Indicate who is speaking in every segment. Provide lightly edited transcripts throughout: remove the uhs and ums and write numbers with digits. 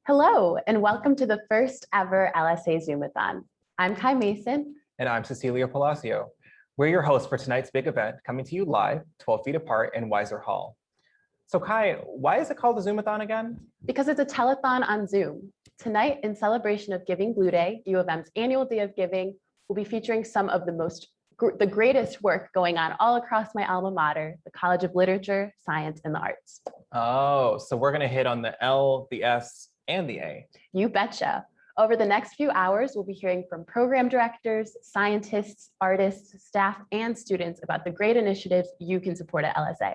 Speaker 1: Hello, and welcome to the first ever LSA Zoom-A-Thon. I'm Kai Mason.
Speaker 2: And I'm Cecilia Palacio. We're your hosts for tonight's big event, coming to you live, 12 feet apart in Weiser Hall. So Kai, why is it called the Zoom-A-Thon again?
Speaker 1: Because it's a telethon on Zoom. Tonight, in celebration of Giving Blueday, U of M's annual day of giving, we'll be featuring some of the greatest work going on all across my alma mater, the College of Literature, Science, and the Arts.
Speaker 2: Oh, so we're gonna hit on the L, the S, and the A.
Speaker 1: You betcha. Over the next few hours, we'll be hearing from program directors, scientists, artists, staff, and students about the great initiatives you can support at LSA.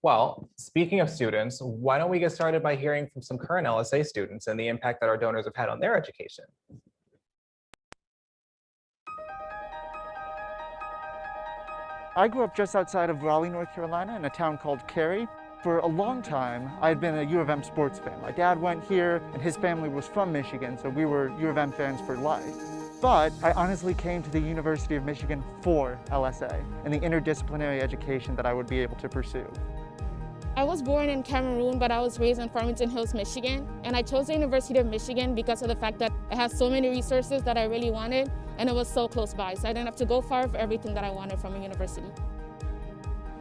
Speaker 2: Well, speaking of students, why don't we get started by hearing from some current LSA students and the impact that our donors have had on their education.
Speaker 3: I grew up just outside of Raleigh, North Carolina, in a town called Cary. For a long time, I had been a U of M sports fan. My dad went here, and his family was from Michigan, so we were U of M fans for life. But I honestly came to the University of Michigan for LSA and the interdisciplinary education that I would be able to pursue.
Speaker 4: I was born in Cameroon, but I was raised in Farmington Hills, Michigan. And I chose the University of Michigan because of the fact that it has so many resources that I really wanted, and it was so close by. So I didn't have to go far for everything that I wanted from a university.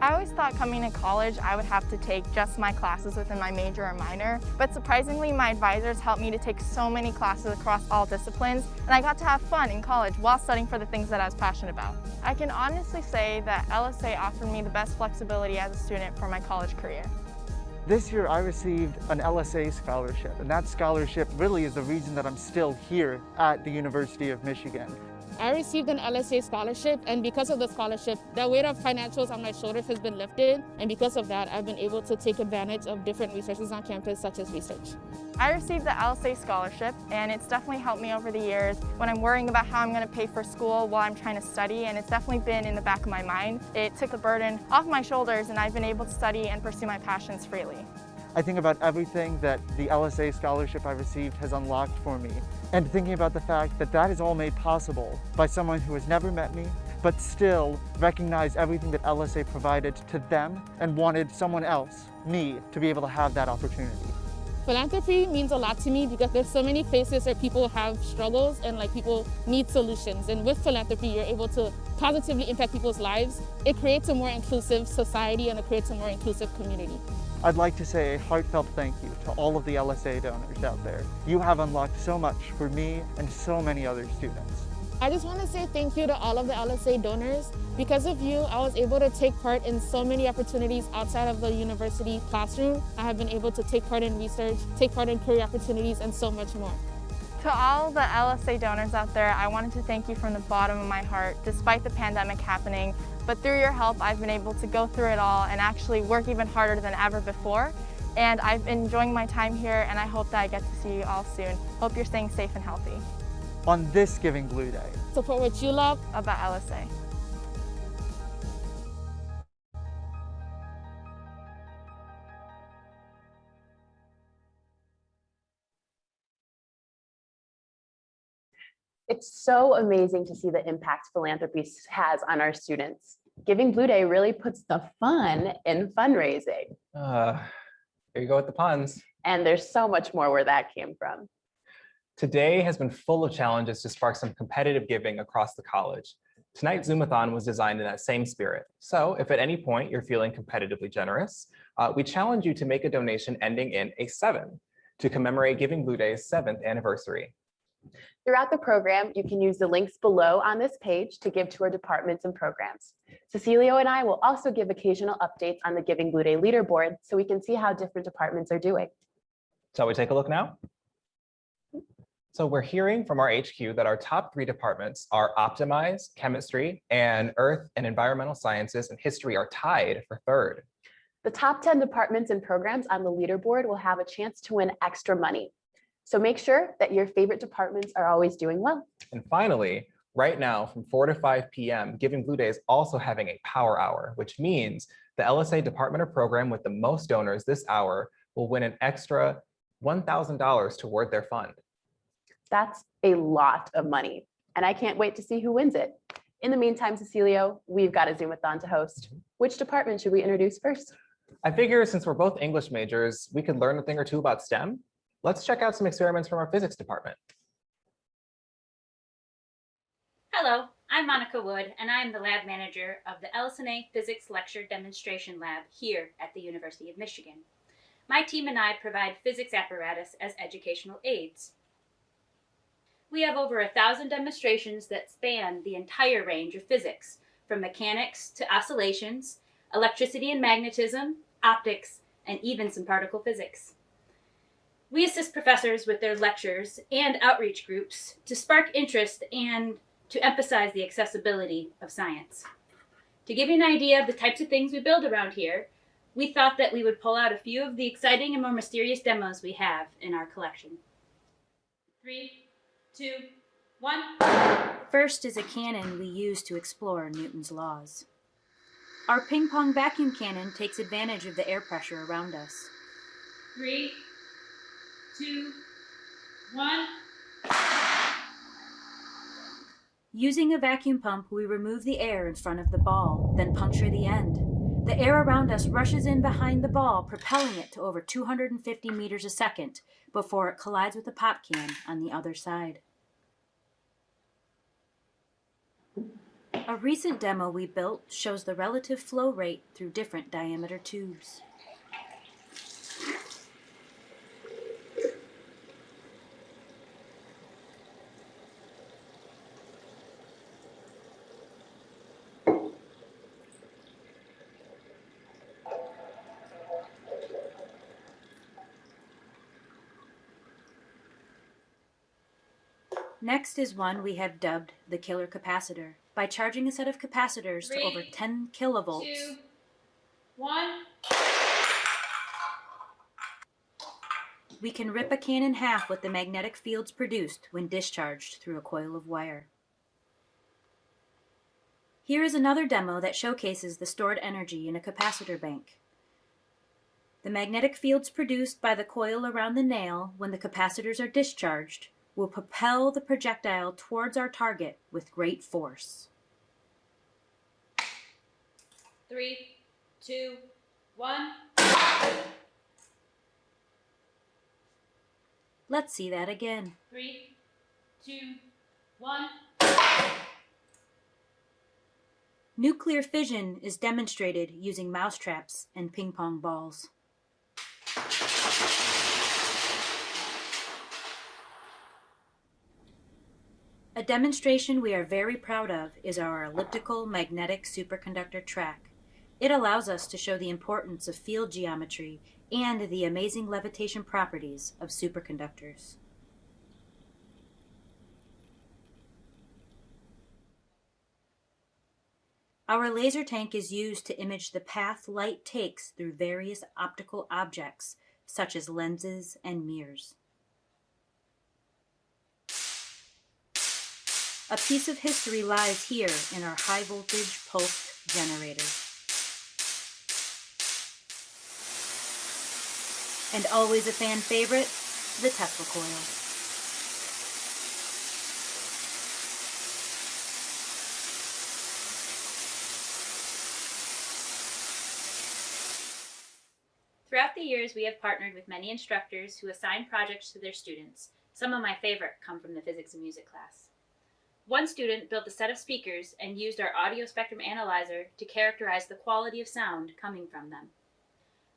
Speaker 5: I always thought coming to college I would have to take just my classes within my major or minor, but surprisingly my advisors helped me to take so many classes across all disciplines, and I got to have fun in college while studying for the things that I was passionate about. I can honestly say that LSA offered me the best flexibility as a student for my college career.
Speaker 3: This year I received an LSA scholarship, and that scholarship really is the reason that I'm still here at the University of Michigan.
Speaker 4: I received an LSA scholarship, and because of the scholarship, the weight of financials on my shoulders has been lifted, and because of that, I've been able to take advantage of different resources on campus, such as research.
Speaker 5: I received the LSA scholarship, and it's definitely helped me over the years when I'm worrying about how I'm going to pay for school while I'm trying to study, and it's definitely been in the back of my mind. It took the burden off my shoulders, and I've been able to study and pursue my passions freely.
Speaker 3: I think about everything that the LSA scholarship I received has unlocked for me, and thinking about the fact that that is all made possible by someone who has never met me, but still recognized everything that LSA provided to them and wanted someone else, me, to be able to have that opportunity.
Speaker 4: Philanthropy means a lot to me because there's so many places where people have struggles and people need solutions. And with philanthropy, you're able to positively impact people's lives. It creates a more inclusive society and it creates a more inclusive community.
Speaker 3: I'd like to say a heartfelt thank you to all of the LSA donors out there. You have unlocked so much for me and so many other students.
Speaker 4: I just want to say thank you to all of the LSA donors. Because of you, I was able to take part in so many opportunities outside of the university classroom. I have been able to take part in research, take part in career opportunities, and so much more.
Speaker 5: To all the LSA donors out there, I wanted to thank you from the bottom of my heart, despite the pandemic happening. But through your help, I've been able to go through it all and actually work even harder than ever before. And I've been enjoying my time here, and I hope that I get to see you all soon. Hope you're staying safe and healthy.
Speaker 3: On this Giving Blueday,
Speaker 4: support what you love
Speaker 5: about LSA.
Speaker 1: It's so amazing to see the impact philanthropy has on our students. Giving Blueday really puts the fun in fundraising.
Speaker 2: There you go with the puns.
Speaker 1: And there's so much more where that came from.
Speaker 2: Today has been full of challenges to spark some competitive giving across the college. Tonight's Zoom-A-Thon was designed in that same spirit. So if at any point you're feeling competitively generous, we challenge you to make a donation ending in a 7 to commemorate Giving Blueday's 7th anniversary.
Speaker 1: Throughout the program, you can use the links below on this page to give to our departments and programs. Cecilio and I will also give occasional updates on the Giving Blueday leaderboard so we can see how different departments are doing.
Speaker 2: Shall we take a look now? So we're hearing from our HQ that our top 3 departments are Optimize, Chemistry, and Earth and Environmental Sciences and History are tied for 3rd.
Speaker 1: The top 10 departments and programs on the leaderboard will have a chance to win extra money. So make sure that your favorite departments are always doing well.
Speaker 2: And finally, right now from 4 to 5 p.m., Giving Blueday is also having a power hour, which means the LSA Department of Program with the most donors this hour will win an extra $1,000 toward their fund.
Speaker 1: That's a lot of money, and I can't wait to see who wins it. In the meantime, Cecilio, we've got a Zoom-A-Thon to host. Which department should we introduce first?
Speaker 2: I figure since we're both English majors, we could learn a thing or two about STEM. Let's check out some experiments from our physics department.
Speaker 6: Hello, I'm Monica Wood, and I am the lab manager of the LSA Physics Lecture Demonstration Lab here at the University of Michigan. My team and I provide physics apparatus as educational aids. We have over 1,000 demonstrations that span the entire range of physics, from mechanics to oscillations, electricity and magnetism, optics, and even some particle physics. We assist professors with their lectures and outreach groups to spark interest and to emphasize the accessibility of science. To give you an idea of the types of things we build around here, we thought that we would pull out a few of the exciting and more mysterious demos we have in our collection. 3, 2, 1. First is a cannon we use to explore Newton's laws. Our ping pong vacuum cannon takes advantage of the air pressure around us. 3, 2, 1. Using a vacuum pump, we remove the air in front of the ball, then puncture the end. The air around us rushes in behind the ball, propelling it to over 250 meters a second before it collides with the pop can on the other side. A recent demo we built shows the relative flow rate through different diameter tubes. Next is one we have dubbed the killer capacitor. By charging a set of capacitors to over 10 kilovolts, 2, 1. We can rip a can in half with the magnetic fields produced when discharged through a coil of wire. Here is another demo that showcases the stored energy in a capacitor bank. The magnetic fields produced by the coil around the nail when the capacitors are discharged will propel the projectile towards our target with great force. 3, 2, 1. Let's see that again. 3, 2, 1. Nuclear fission is demonstrated using mousetraps and ping pong balls. A demonstration we are very proud of is our elliptical magnetic superconductor track. It allows us to show the importance of field geometry and the amazing levitation properties of superconductors. Our laser tank is used to image the path light takes through various optical objects, such as lenses and mirrors. A piece of history lies here in our high voltage pulsed generator. And always a fan favorite, the Tesla coil. Throughout the years, we have partnered with many instructors who assign projects to their students. Some of my favorite come from the physics and music class. One student built a set of speakers and used our audio spectrum analyzer to characterize the quality of sound coming from them.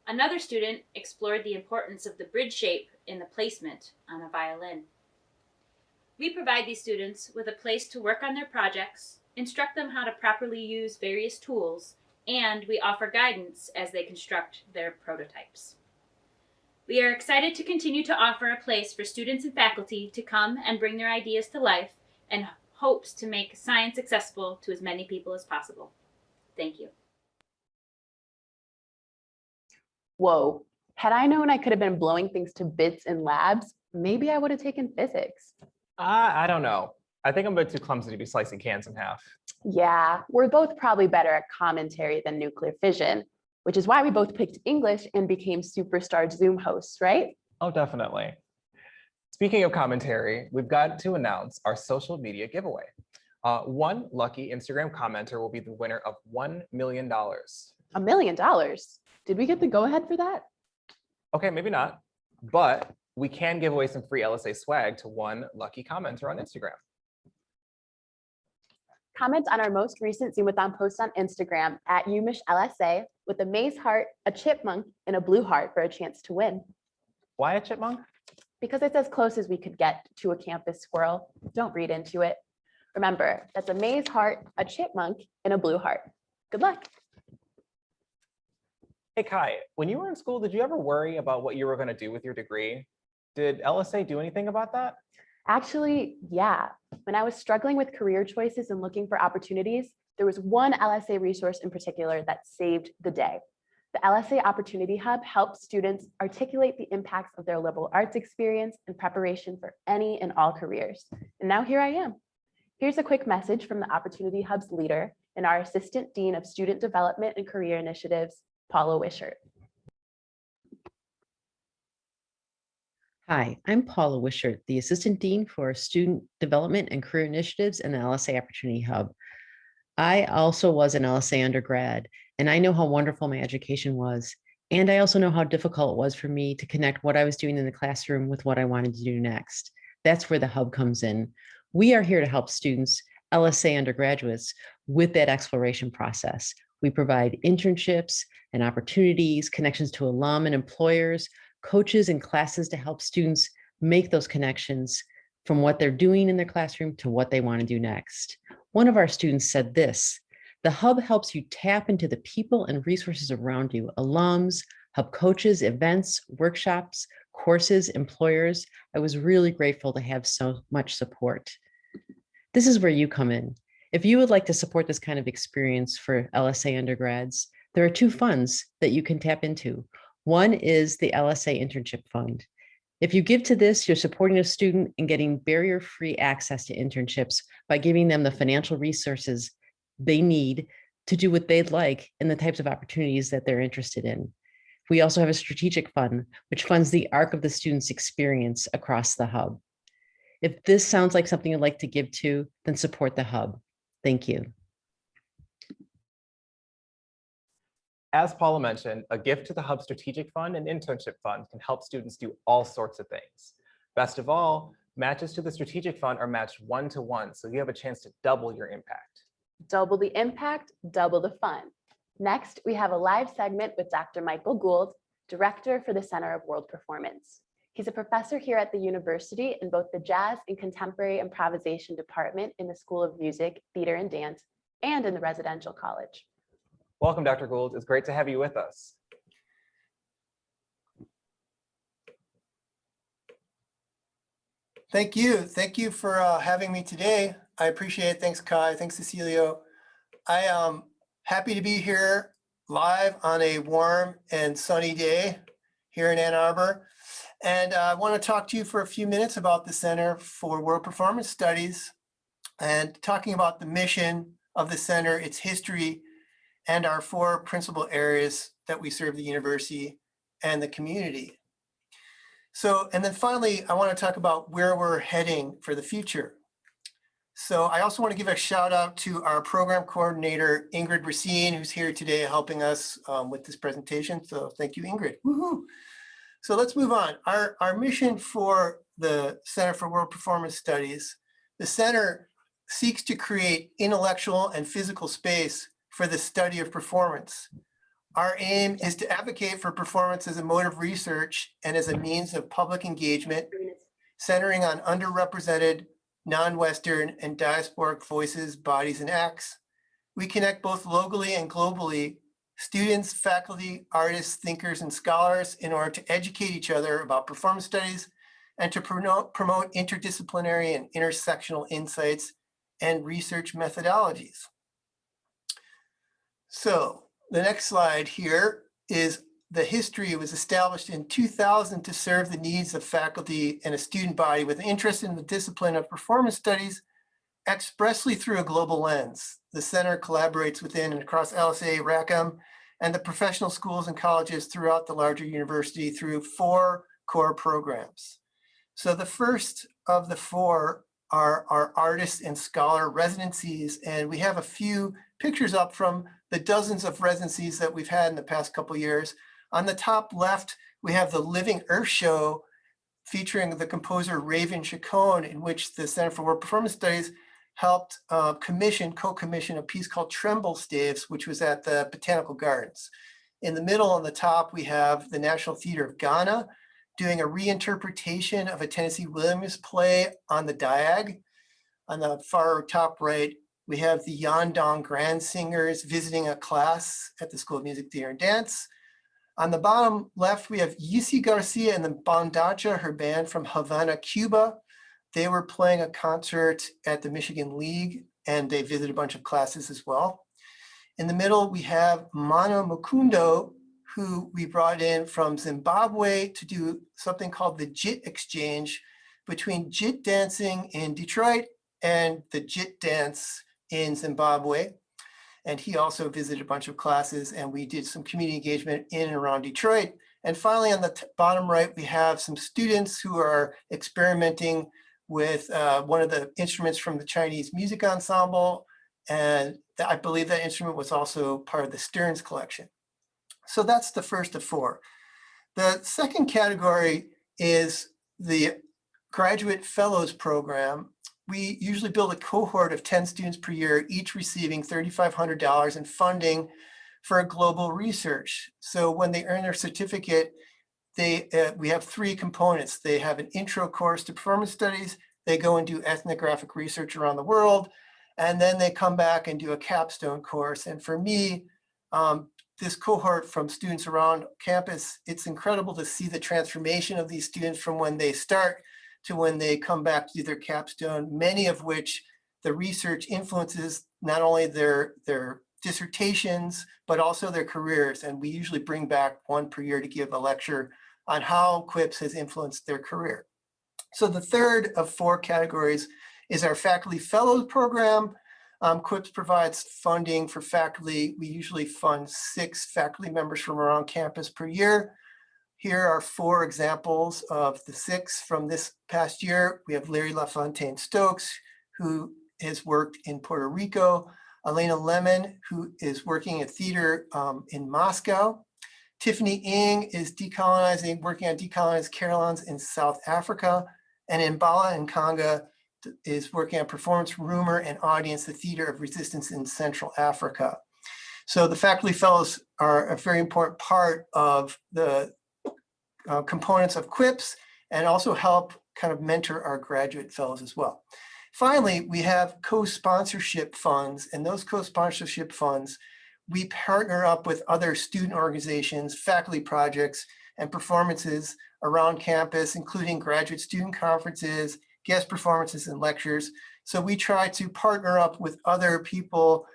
Speaker 6: Another student explored the importance of the bridge shape in the placement on a violin. We provide these students with a place to work on their projects, instruct them how to properly use various tools, and we offer guidance as they construct their prototypes. We are excited to continue to offer a place for students and faculty to come and bring their ideas to life and hopes to make science accessible to as many people as possible. Thank you.
Speaker 1: Whoa, had I known I could have been blowing things to bits in labs, maybe I would have taken physics.
Speaker 2: I don't know. I think I'm a bit too clumsy to be slicing cans in half.
Speaker 1: Yeah, we're both probably better at commentary than nuclear fission, which is why we both picked English and became superstar Zoom hosts, right?
Speaker 2: Oh, definitely. Speaking of commentary, we've got to announce our social media giveaway. One lucky Instagram commenter will be the winner of $1 million.
Speaker 1: $1 million? Did we get the go-ahead for that?
Speaker 2: Okay, maybe not, but we can give away some free LSA swag to one lucky commenter on Instagram.
Speaker 1: Comment on our most recent Zoom-A-Thon post on Instagram at LSA with a maze heart, a chipmunk, and a blue heart for a chance to win.
Speaker 2: Why a chipmunk?
Speaker 1: Because it's as close as we could get to a campus squirrel. Don't read into it. Remember, that's a maze heart, a chipmunk, and a blue heart. Good luck.
Speaker 2: Hey Kai, when you were in school, did you ever worry about what you were going to do with your degree? Did LSA do anything about that?
Speaker 1: Actually, yeah. When I was struggling with career choices and looking for opportunities, there was one LSA resource in particular that saved the day. The LSA Opportunity Hub helps students articulate the impacts of their liberal arts experience in preparation for any and all careers. And now here I am. Here's a quick message from the Opportunity Hub's leader and our Assistant Dean of Student Development and Career Initiatives, Paula Wishart.
Speaker 7: Hi, I'm Paula Wishart, the Assistant Dean for Student Development and Career Initiatives in the LSA Opportunity Hub. I also was an LSA undergrad, and I know how wonderful my education was. And I also know how difficult it was for me to connect what I was doing in the classroom with what I wanted to do next. That's where the hub comes in. We are here to help students, LSA undergraduates, with that exploration process. We provide internships and opportunities, connections to alum and employers, coaches and classes to help students make those connections from what they're doing in their classroom to what they want to do next. One of our students said this: the hub helps you tap into the people and resources around you, alums, hub coaches, events, workshops, courses, employers. I was really grateful to have so much support. This is where you come in. If you would like to support this kind of experience for LSA undergrads, there are two funds that you can tap into. One is the LSA Internship Fund. If you give to this, you're supporting a student and getting barrier-free access to internships by giving them the financial resources they need to do what they'd like and the types of opportunities that they're interested in. We also have a strategic fund, which funds the arc of the student's experience across the hub. If this sounds like something you'd like to give to, then support the hub. Thank you.
Speaker 2: As Paula mentioned, a gift to the Hub Strategic Fund and Internship Fund can help students do all sorts of things. Best of all, matches to the Strategic Fund are matched 1-to-1, so you have a chance to double your impact.
Speaker 1: Double the impact, double the fun. Next, we have a live segment with Dr. Michael Gould, Director for the Center of World Performance. He's a professor here at the university in both the Jazz and Contemporary Improvisation Department in the School of Music, Theater, and Dance, and in the Residential College.
Speaker 2: Welcome, Dr. Gould. It's great to have you with us.
Speaker 8: Thank you. Thank you for having me today. I appreciate it. Thanks, Kai. Thanks, Cecilio. I am happy to be here live on a warm and sunny day here in Ann Arbor. And I want to talk to you for a few minutes about the Center for World Performance Studies and talking about the mission of the center, its history, and our 4 principal areas that we serve the university and the community. So, and then finally, I want to talk about where we're heading for the future. So I also want to give a shout out to our program coordinator, Ingrid Racine, who's here today helping us with this presentation. So thank you, Ingrid. Woohoo! So let's move on. Our mission for the Center for World Performance Studies, the center seeks to create intellectual and physical space for the study of performance. Our aim is to advocate for performance as a mode of research and as a means of public engagement, centering on underrepresented, non-Western, and diasporic voices, bodies, and acts. We connect both locally and globally students, faculty, artists, thinkers, and scholars in order to educate each other about performance studies and to promote interdisciplinary and intersectional insights and research methodologies. So the next slide here is the history. It was established in 2000 to serve the needs of faculty and a student body with an interest in the discipline of performance studies expressly through a global lens. The center collaborates within and across LSA, Rackham, and the professional schools and colleges throughout the larger university through 4 core programs. So the first of the 4 are our artist and scholar residencies, and we have a few pictures up from the dozens of residencies that we've had in the past couple of years. On the top left, we have the Living Earth Show featuring the composer Raven Chacon, in which the Center for World Performance Studies helped co-commission a piece called Tremble Staves, which was at the Botanical Gardens. In the middle on the top, we have the National Theatre of Ghana doing a reinterpretation of a Tennessee Williams play on the Diag. On the far top right, we have the Yandong Grand Singers visiting a class at the School of Music, Theater, and Dance. On the bottom left, we have Yisi Garcia and the Bandacha, her band from Havana, Cuba. They were playing a concert at the Michigan League, and they visited a bunch of classes as well. In the middle, we have Mano Mukundo, who we brought in from Zimbabwe to do something called the JIT exchange between JIT dancing in Detroit and the JIT dance in Zimbabwe. And he also visited a bunch of classes, and we did some community engagement in and around Detroit. And finally, on the bottom right, we have some students who are experimenting with one of the instruments from the Chinese music ensemble. And I believe that instrument was also part of the Stearns collection. So that's the first of four. The second category is the Graduate Fellows Program. We usually build a cohort of 10 students per year, each receiving $3,500 in funding for global research. So when they earn their certificate, we have three components. They have an intro course to performance studies, they go and do ethnographic research around the world, and then they come back and do a capstone course. And for me, this cohort from students around campus, it's incredible to see the transformation of these students from when they start to when they come back to do their capstone, many of which the research influences not only their dissertations, but also their careers. And we usually bring back one per year to give a lecture on how QUIPS has influenced their career. So the third of four categories is our Faculty Fellows Program. QUIPS provides funding for faculty. We usually fund 6 faculty members from around campus per year. Here are 4 examples of the 6 from this past year. We have Larry LaFontaine Stokes, who has worked in Puerto Rico, Elena Lemon, who is working at theater in Moscow. Tiffany Ng is working on decolonized carillons in South Africa. And Mbala Nkanga is working on performance, rumor, and audience, the theater of resistance in Central Africa. So the faculty fellows are a very important part of the components of QUIPS, and also help kind of mentor our graduate fellows as well. Finally, we have co-sponsorship funds, and those co-sponsorship funds, we partner up with other student organizations, faculty projects, and performances around campus, including graduate student conferences, guest performances, and lectures. So we try to partner up with other people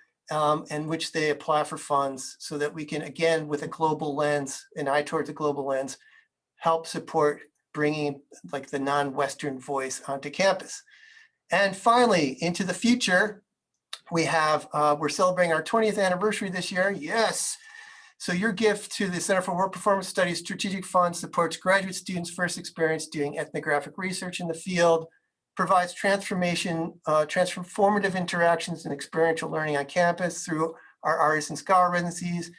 Speaker 8: in which they apply for funds so that we can, again, with a global lens, an eye towards a global lens, help support bringing like the non-Western voice onto campus. And finally, into the future, we have, we're celebrating our 20th anniversary this year. Yes. So your gift to the Center for World Performance Studies Strategic Fund supports graduate students' first experience doing ethnographic research in the field, provides transformative interactions and experiential learning on campus through our artist and scholar residencies.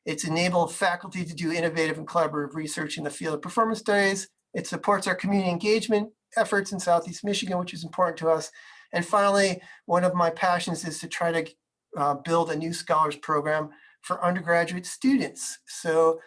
Speaker 8: It's enabled faculty to do innovative and collaborative research in the field of performance studies. It supports our community engagement efforts in Southeast Michigan, which is important to us. And finally, one of my passions is to try to build a new scholars program for undergraduate students. So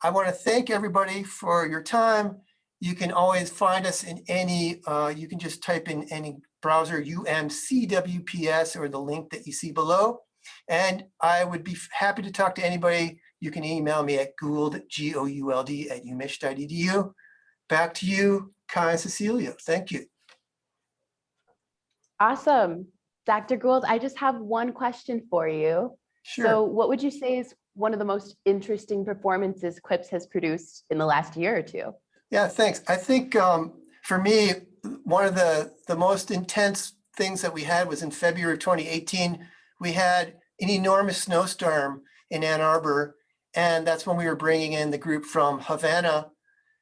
Speaker 8: I want to thank everybody for your time. You can always find us in any, you can just type in any browser, UMCWPS, or the link that you see below. And I would be happy to talk to anybody. You can email me at Gould, G-O-U-L-D, @umich.edu. Back to you, Kai and Cecilia. Thank you.
Speaker 1: Awesome. Dr. Gould, I just have one question for you.
Speaker 8: Sure.
Speaker 1: So what would you say is one of the most interesting performances QUIPS has produced in the last year or two?
Speaker 8: Yeah, thanks. I think for me, one of the most intense things that we had was in February of 2018. We had an enormous snowstorm in Ann Arbor, and that's when we were bringing in the group from Havana.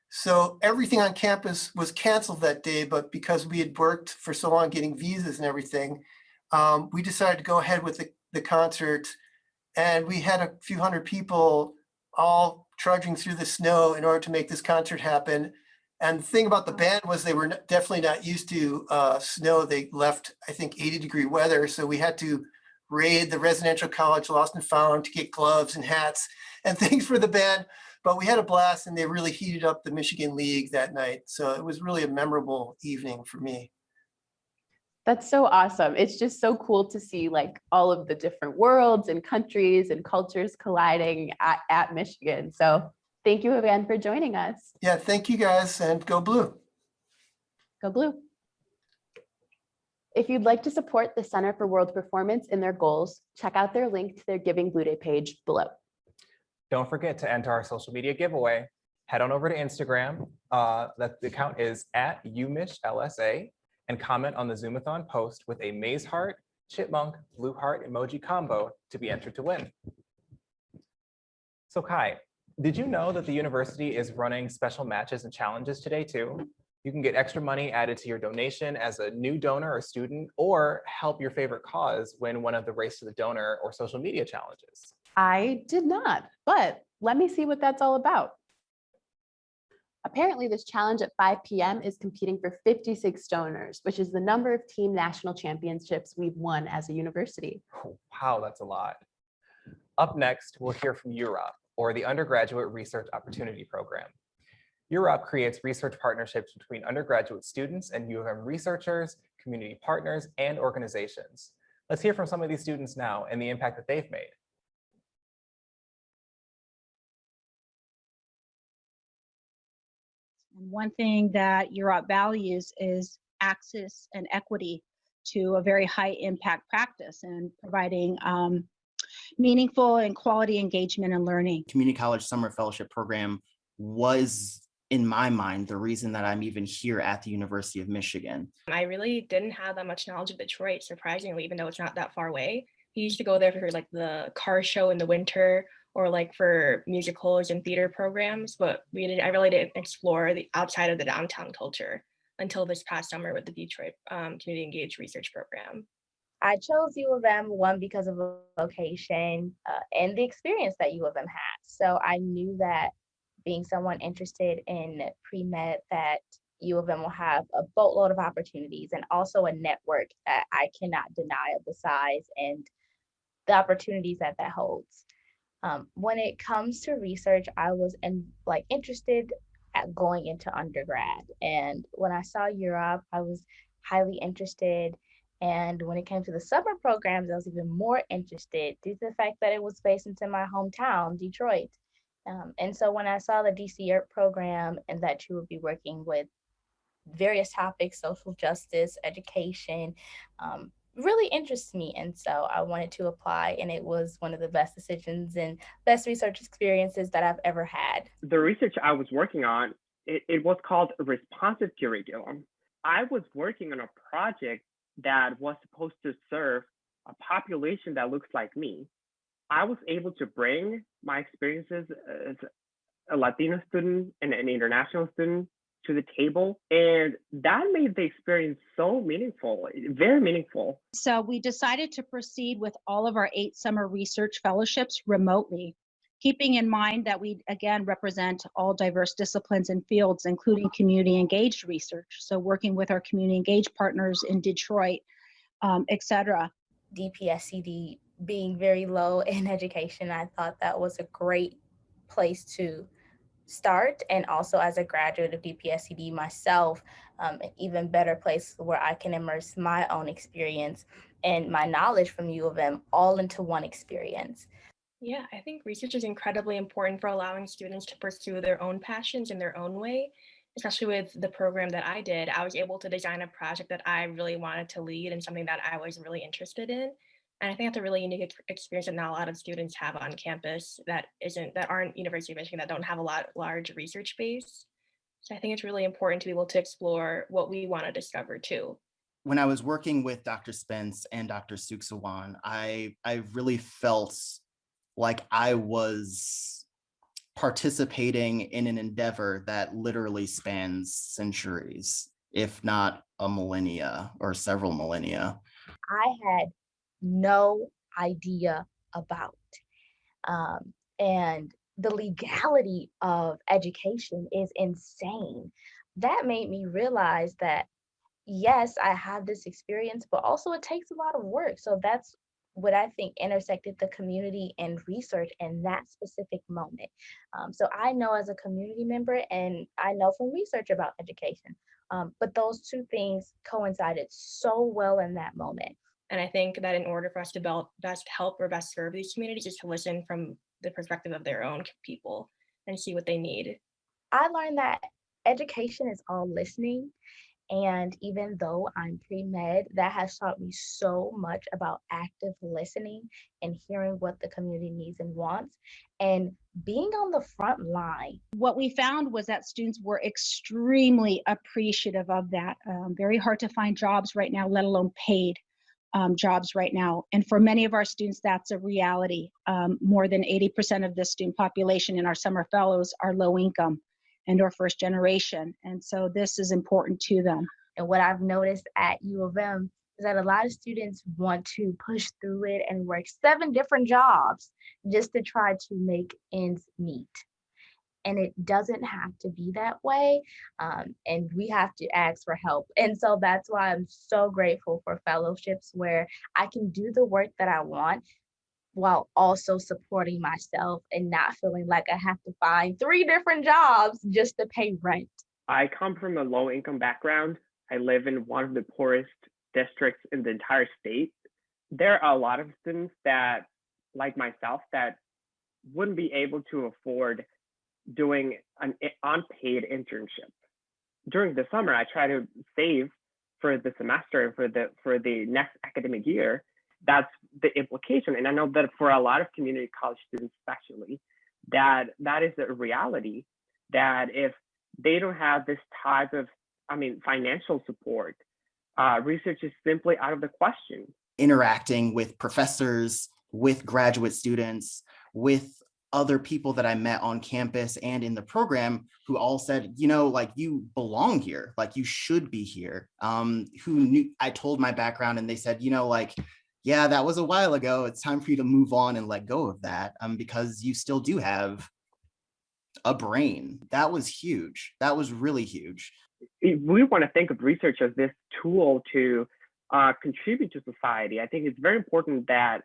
Speaker 8: So everything on campus was canceled that day, but because we had worked for so long getting visas and everything, we decided to go ahead with the concert. And we had a few hundred people all trudging through the snow in order to make this concert happen. And the thing about the band was they were definitely not used to snow. They left, I think, 80-degree weather. So we had to raid the residential college lost and found to get gloves and hats and things for the band. But we had a blast, and they really heated up the Michigan League that night. So it was really a memorable evening for me.
Speaker 1: That's so awesome. It's just so cool to see like all of the different worlds and countries and cultures colliding at Michigan. So thank you again for joining us.
Speaker 8: Yeah, thank you guys, and go Blue.
Speaker 1: Go Blue. If you'd like to support the Center for World Performance in their goals, check out their link to their Giving Blueday page below.
Speaker 2: Don't forget to enter our social media giveaway. Head on over to Instagram. The account is @UMichLSA, and comment on the Zoom-A-Thon post with a maze heart, chipmunk, blue heart emoji combo to be entered to win. So Kai, did you know that the university is running special matches and challenges today too? You can get extra money added to your donation as a new donor or student, or help your favorite cause win one of the Race to the Donor or social media challenges.
Speaker 1: I did not, but let me see what that's all about. Apparently, this challenge at 5 p.m. is competing for 56 donors, which is the number of team national championships we've won as a university.
Speaker 2: Oh, wow, that's a lot. Up next, we'll hear from UROP, or the Undergraduate Research Opportunity Program. UROP creates research partnerships between undergraduate students and U of M researchers, community partners, and organizations. Let's hear from some of these students now and the impact that they've made.
Speaker 9: And one thing that UROP values is access and equity to a very high impact practice and providing meaningful and quality engagement and learning.
Speaker 10: Community College Summer Fellowship Program was, in my mind, the reason that I'm even here at the University of Michigan.
Speaker 11: I really didn't have that much knowledge of Detroit, surprisingly, even though it's not that far away. We used to go there for like the car show in the winter, or like for musicals and theater programs, but I really didn't explore the outside of the downtown culture until this past summer with the Detroit Community Engaged Research Program.
Speaker 12: I chose U of M, one, because of the location and the experience that U of M has. So I knew that being someone interested in pre-med, that U of M will have a boatload of opportunities and also a network that I cannot deny of the size and the opportunities that holds. When it comes to research, I was interested at going into undergrad. And when I saw Europe, I was highly interested. And when it came to the summer programs, I was even more interested due to the fact that it was based into my hometown, Detroit. And so when I saw the DC ERP program and that you would be working with various topics, social justice, education, really interests me. And so I wanted to apply, and it was one of the best decisions and best research experiences that I've ever had.
Speaker 13: The research I was working on, it was called a responsive curriculum. I was working on a project that was supposed to serve a population that looks like me. I was able to bring my experiences as a Latino student and an international student to the table, and that made the experience so meaningful, very meaningful.
Speaker 9: So we decided to proceed with all of our 8 summer research fellowships remotely, keeping in mind that we again represent all diverse disciplines and fields, including community engaged research. So working with our community engaged partners in Detroit, et cetera.
Speaker 12: DPSCD being very low in education, I thought that was a great place to start. And also as a graduate of DPSCD myself, an even better place where I can immerse my own experience and my knowledge from U of M all into one experience.
Speaker 11: Yeah, I think research is incredibly important for allowing students to pursue their own passions in their own way. Especially with the program that I did, I was able to design a project that I really wanted to lead and something that I was really interested in. And I think that's a really unique experience that not a lot of students have on campus that aren't University of Michigan, that don't have a large research base. So I think it's really important to be able to explore what we want to discover too.
Speaker 10: When I was working with Dr. Spence and Dr. Suksawan, I really felt like I was participating in an endeavor that literally spans centuries, if not a millennia or several millennia.
Speaker 12: I had no idea about. And the legality of education is insane. that made me realize that yes, I have this experience, but also it takes a lot of work. So that's what I think intersected the community and research in that specific moment. So I know as a community member, and I know from research about education, but those two things coincided so well in that moment.
Speaker 11: And I think that in order for us to best help or best serve these communities is to listen from the perspective of their own people and see what they need.
Speaker 12: I learned that education is all listening. And even though I'm pre-med, that has taught me so much about active listening and hearing what the community needs and wants and being on the front line.
Speaker 9: What we found was that students were extremely appreciative of that. Very hard to find jobs right now, let alone paid jobs right now. And for many of our students, that's a reality. More than 80% of the student population in our summer fellows are low income and or first generation. And so this is important to them.
Speaker 12: And what I've noticed at U of M is that a lot of students want to push through it and work 7 different jobs just to try to make ends meet. And it doesn't have to be that way. And we have to ask for help. And so that's why I'm so grateful for fellowships where I can do the work that I want while also supporting myself and not feeling like I have to find 3 different jobs just to pay rent.
Speaker 13: I come from a low income background. I live in one of the poorest districts in the entire state. There are a lot of students that, like myself, that wouldn't be able to afford doing an unpaid internship. During the summer, I try to save for the semester and for the next academic year. That's the implication. And I know that for a lot of community college students, especially, that is a reality, that if they don't have this type of, financial support, research is simply out of the question.
Speaker 10: Interacting with professors, with graduate students, with other people that I met on campus and in the program who all said, like, you belong here, like you should be here. Who knew, I told my background and they said, like, yeah, that was a while ago. It's time for you to move on and let go of that, because you still do have a brain. That was huge. That was really huge.
Speaker 13: We want to think of research as this tool to contribute to society. I think it's very important that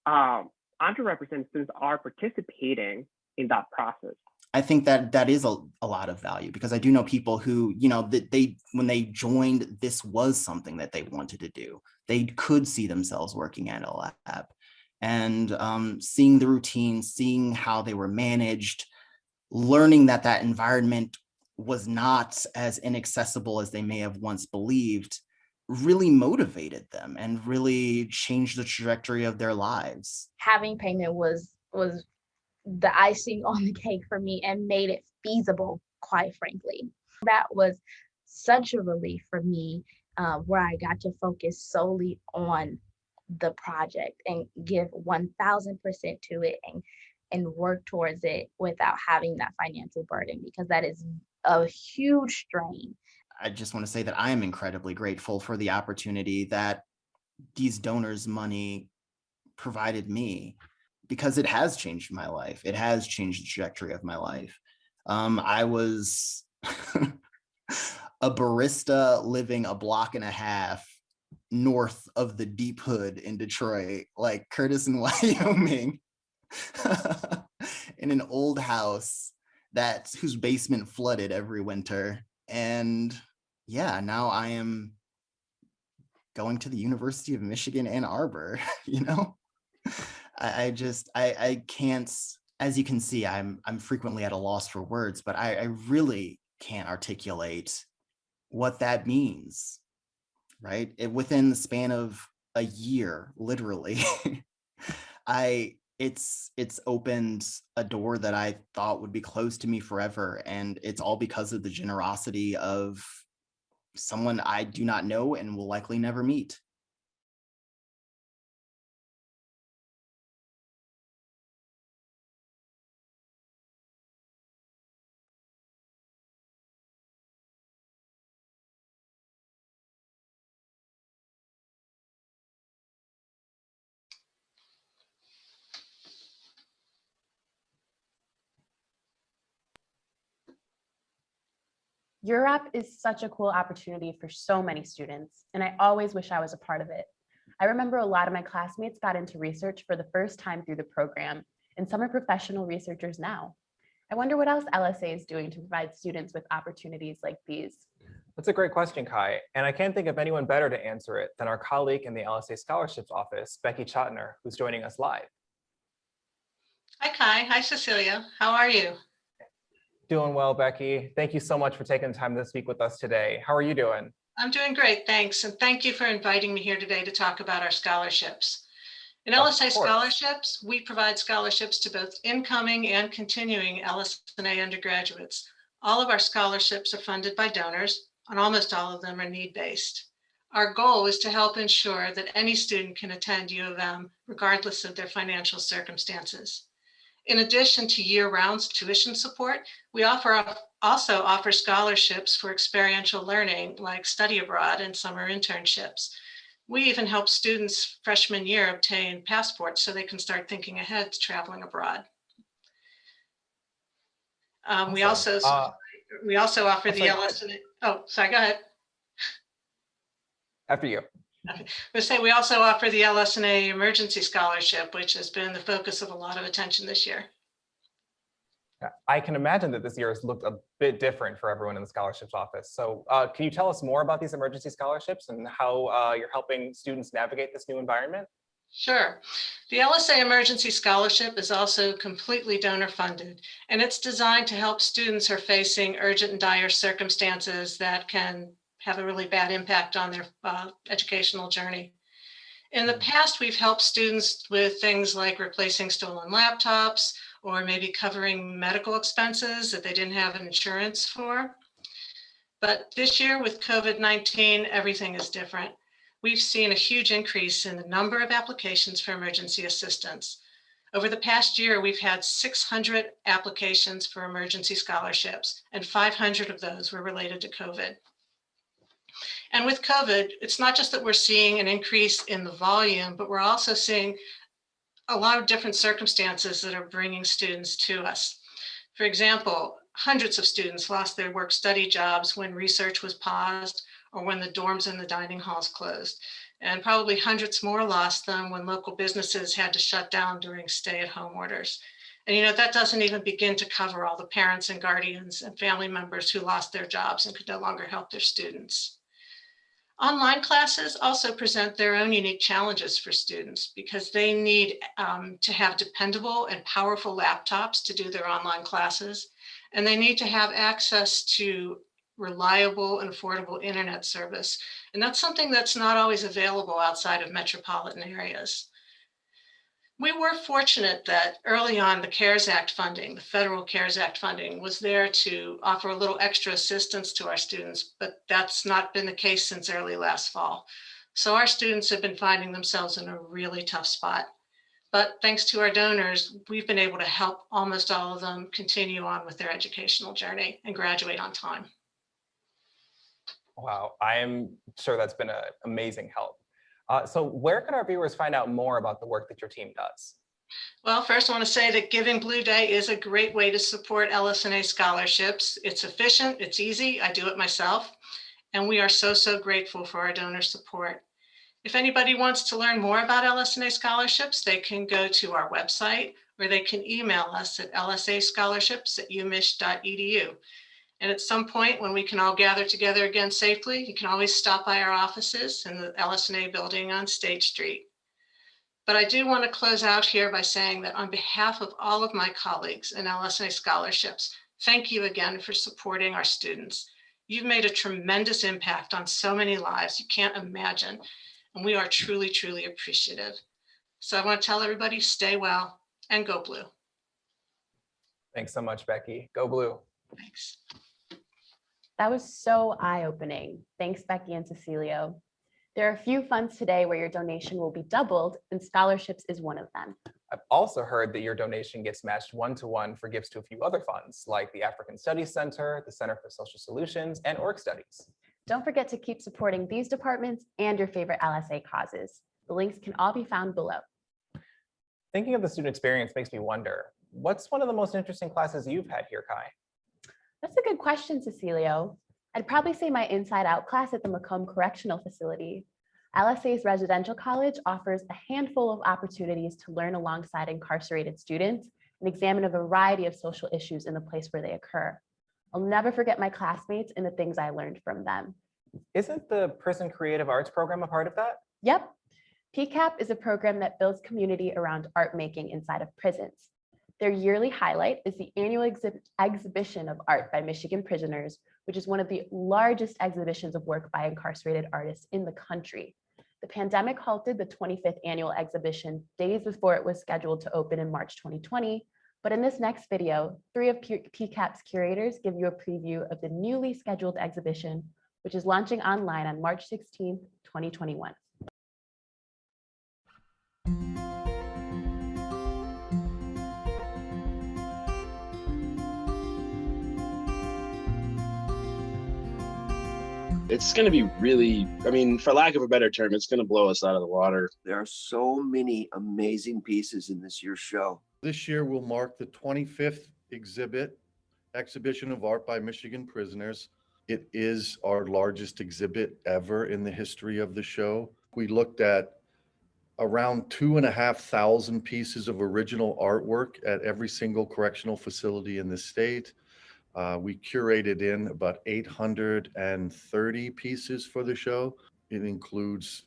Speaker 13: underrepresented students are participating in that process.
Speaker 10: I think that is a lot of value, because I do know people who, that when they joined, this was something that they wanted to do. They could see themselves working at a lab, and seeing the routine, seeing how they were managed, learning that environment was not as inaccessible as they may have once believed, really motivated them and really changed the trajectory of their lives.
Speaker 12: Having payment was the icing on the cake for me and made it feasible, quite frankly. That was such a relief for me, where I got to focus solely on the project and give 1000% to it and work towards it without having that financial burden, because that is a huge strain.
Speaker 10: I just want to say that I am incredibly grateful for the opportunity that these donors' money provided me, because it has changed my life. It has changed the trajectory of my life. I was a barista living a block and a half north of the Deep Hood in Detroit, like Curtis in Wyoming, in an old house whose basement flooded every winter. And yeah, now I am going to the University of Michigan, Ann Arbor. I can't, as you can see, I'm frequently at a loss for words, but I really can't articulate what that means, right? Within the span of a year, literally, it's opened a door that I thought would be closed to me forever. And it's all because of the generosity of someone I do not know and will likely never meet.
Speaker 1: URAP is such a cool opportunity for so many students, and I always wish I was a part of it. I remember a lot of my classmates got into research for the first time through the program, and some are professional researchers now. I wonder what else LSA is doing to provide students with opportunities like these.
Speaker 2: That's a great question, Kai, and I can't think of anyone better to answer it than our colleague in the LSA Scholarships Office, Becky Chotner, who's joining us live.
Speaker 14: Hi, Kai. Hi, Cecilia. How are you?
Speaker 2: Doing well, Becky. Thank you so much for taking the time to speak with us today. How are you doing?
Speaker 14: I'm doing great, thanks. And thank you for inviting me here today to talk about our scholarships. In LSA Scholarships, we provide scholarships to both incoming and continuing LSA undergraduates. All of our scholarships are funded by donors, and almost all of them are need-based. Our goal is to help ensure that any student can attend U of M regardless of their financial circumstances. In addition to year-round tuition support, we also offer scholarships for experiential learning like study abroad and summer internships. We even help students freshman year obtain passports so they can start thinking ahead to traveling abroad. We also offer the LSA. Oh, sorry, go ahead.
Speaker 2: After you.
Speaker 14: Okay. We also offer the LSA Emergency Scholarship, which has been the focus of a lot of attention this year.
Speaker 2: I can imagine that this year has looked a bit different for everyone in the scholarships office. So can you tell us more about these emergency scholarships and how you're helping students navigate this new environment?
Speaker 14: Sure. The LSA Emergency Scholarship is also completely donor funded, and it's designed to help students who are facing urgent and dire circumstances that can have a really bad impact on their educational journey. In the past, we've helped students with things like replacing stolen laptops or maybe covering medical expenses that they didn't have insurance for. But this year with COVID-19, everything is different. We've seen a huge increase in the number of applications for emergency assistance. Over the past year, we've had 600 applications for emergency scholarships, and 500 of those were related to COVID. And with COVID, it's not just that we're seeing an increase in the volume, but we're also seeing a lot of different circumstances that are bringing students to us. For example, hundreds of students lost their work-study jobs when research was paused or when the dorms and the dining halls closed. And probably hundreds more lost them when local businesses had to shut down during stay-at-home orders. And that doesn't even begin to cover all the parents and guardians and family members who lost their jobs and could no longer help their students. Online classes also present their own unique challenges for students because they need to have dependable and powerful laptops to do their online classes, and they need to have access to reliable and affordable internet service. And that's something that's not always available outside of metropolitan areas. We were fortunate that early on the CARES Act funding, the federal CARES Act funding, was there to offer a little extra assistance to our students, but that's not been the case since early last fall. So our students have been finding themselves in a really tough spot. But thanks to our donors, we've been able to help almost all of them continue on with their educational journey and graduate on time.
Speaker 2: Wow, I am sure that's been an amazing help. So where can our viewers find out more about the work that your team does?
Speaker 14: Well, first I want to say that Giving Blueday is a great way to support LSA scholarships. It's efficient, it's easy, I do it myself, and we are so grateful for our donor support. If anybody wants to learn more about LSA scholarships, they can go to our website or they can email us at lsascholarships@umich.edu. And at some point when we can all gather together again safely, you can always stop by our offices in the LSA building on State Street. But I do want to close out here by saying that on behalf of all of my colleagues in LSA Scholarships, thank you again for supporting our students. You've made a tremendous impact on so many lives you can't imagine, and we are truly appreciative. So I want to tell everybody, stay well and go blue.
Speaker 2: Thanks so much, Becky. Go blue.
Speaker 14: Thanks.
Speaker 1: That was so eye-opening. Thanks, Becky and Cecilio. There are a few funds today where your donation will be doubled, and scholarships is one of them.
Speaker 2: I've also heard that your donation gets matched one-to-one for gifts to a few other funds, like the African Studies Center, the Center for Social Solutions, and Org Studies.
Speaker 1: Don't forget to keep supporting these departments and your favorite LSA causes. The links can all be found below.
Speaker 2: Thinking of the student experience makes me wonder, what's one of the most interesting classes you've had here, Kai?
Speaker 1: That's a good question, Cecilio. I'd probably say my Inside Out class at the Macomb Correctional Facility. LSA's residential college offers a handful of opportunities to learn alongside incarcerated students and examine a variety of social issues in the place where they occur. I'll never forget my classmates and the things I learned from them.
Speaker 2: Isn't the Prison Creative Arts program a part of that?
Speaker 1: Yep. PCAP is a program that builds community around art making inside of prisons. Their yearly highlight is the annual exhibition of art by Michigan prisoners, which is one of the largest exhibitions of work by incarcerated artists in the country. The pandemic halted the 25th annual exhibition days before it was scheduled to open in March 2020. But in this next video, 3 of PCAP's curators give you a preview of the newly scheduled exhibition, which is launching online on March 16, 2021.
Speaker 15: It's going to be really, I mean, for lack of a better term, it's going to blow us out of the water.
Speaker 16: There are so many amazing pieces in this year's show.
Speaker 17: This year will mark the 25th exhibition of art by Michigan prisoners. It is our largest exhibit ever in the history of the show. We looked at around 2,500 pieces of original artwork at every single correctional facility in the state. We curated in about 830 pieces for the show. It includes,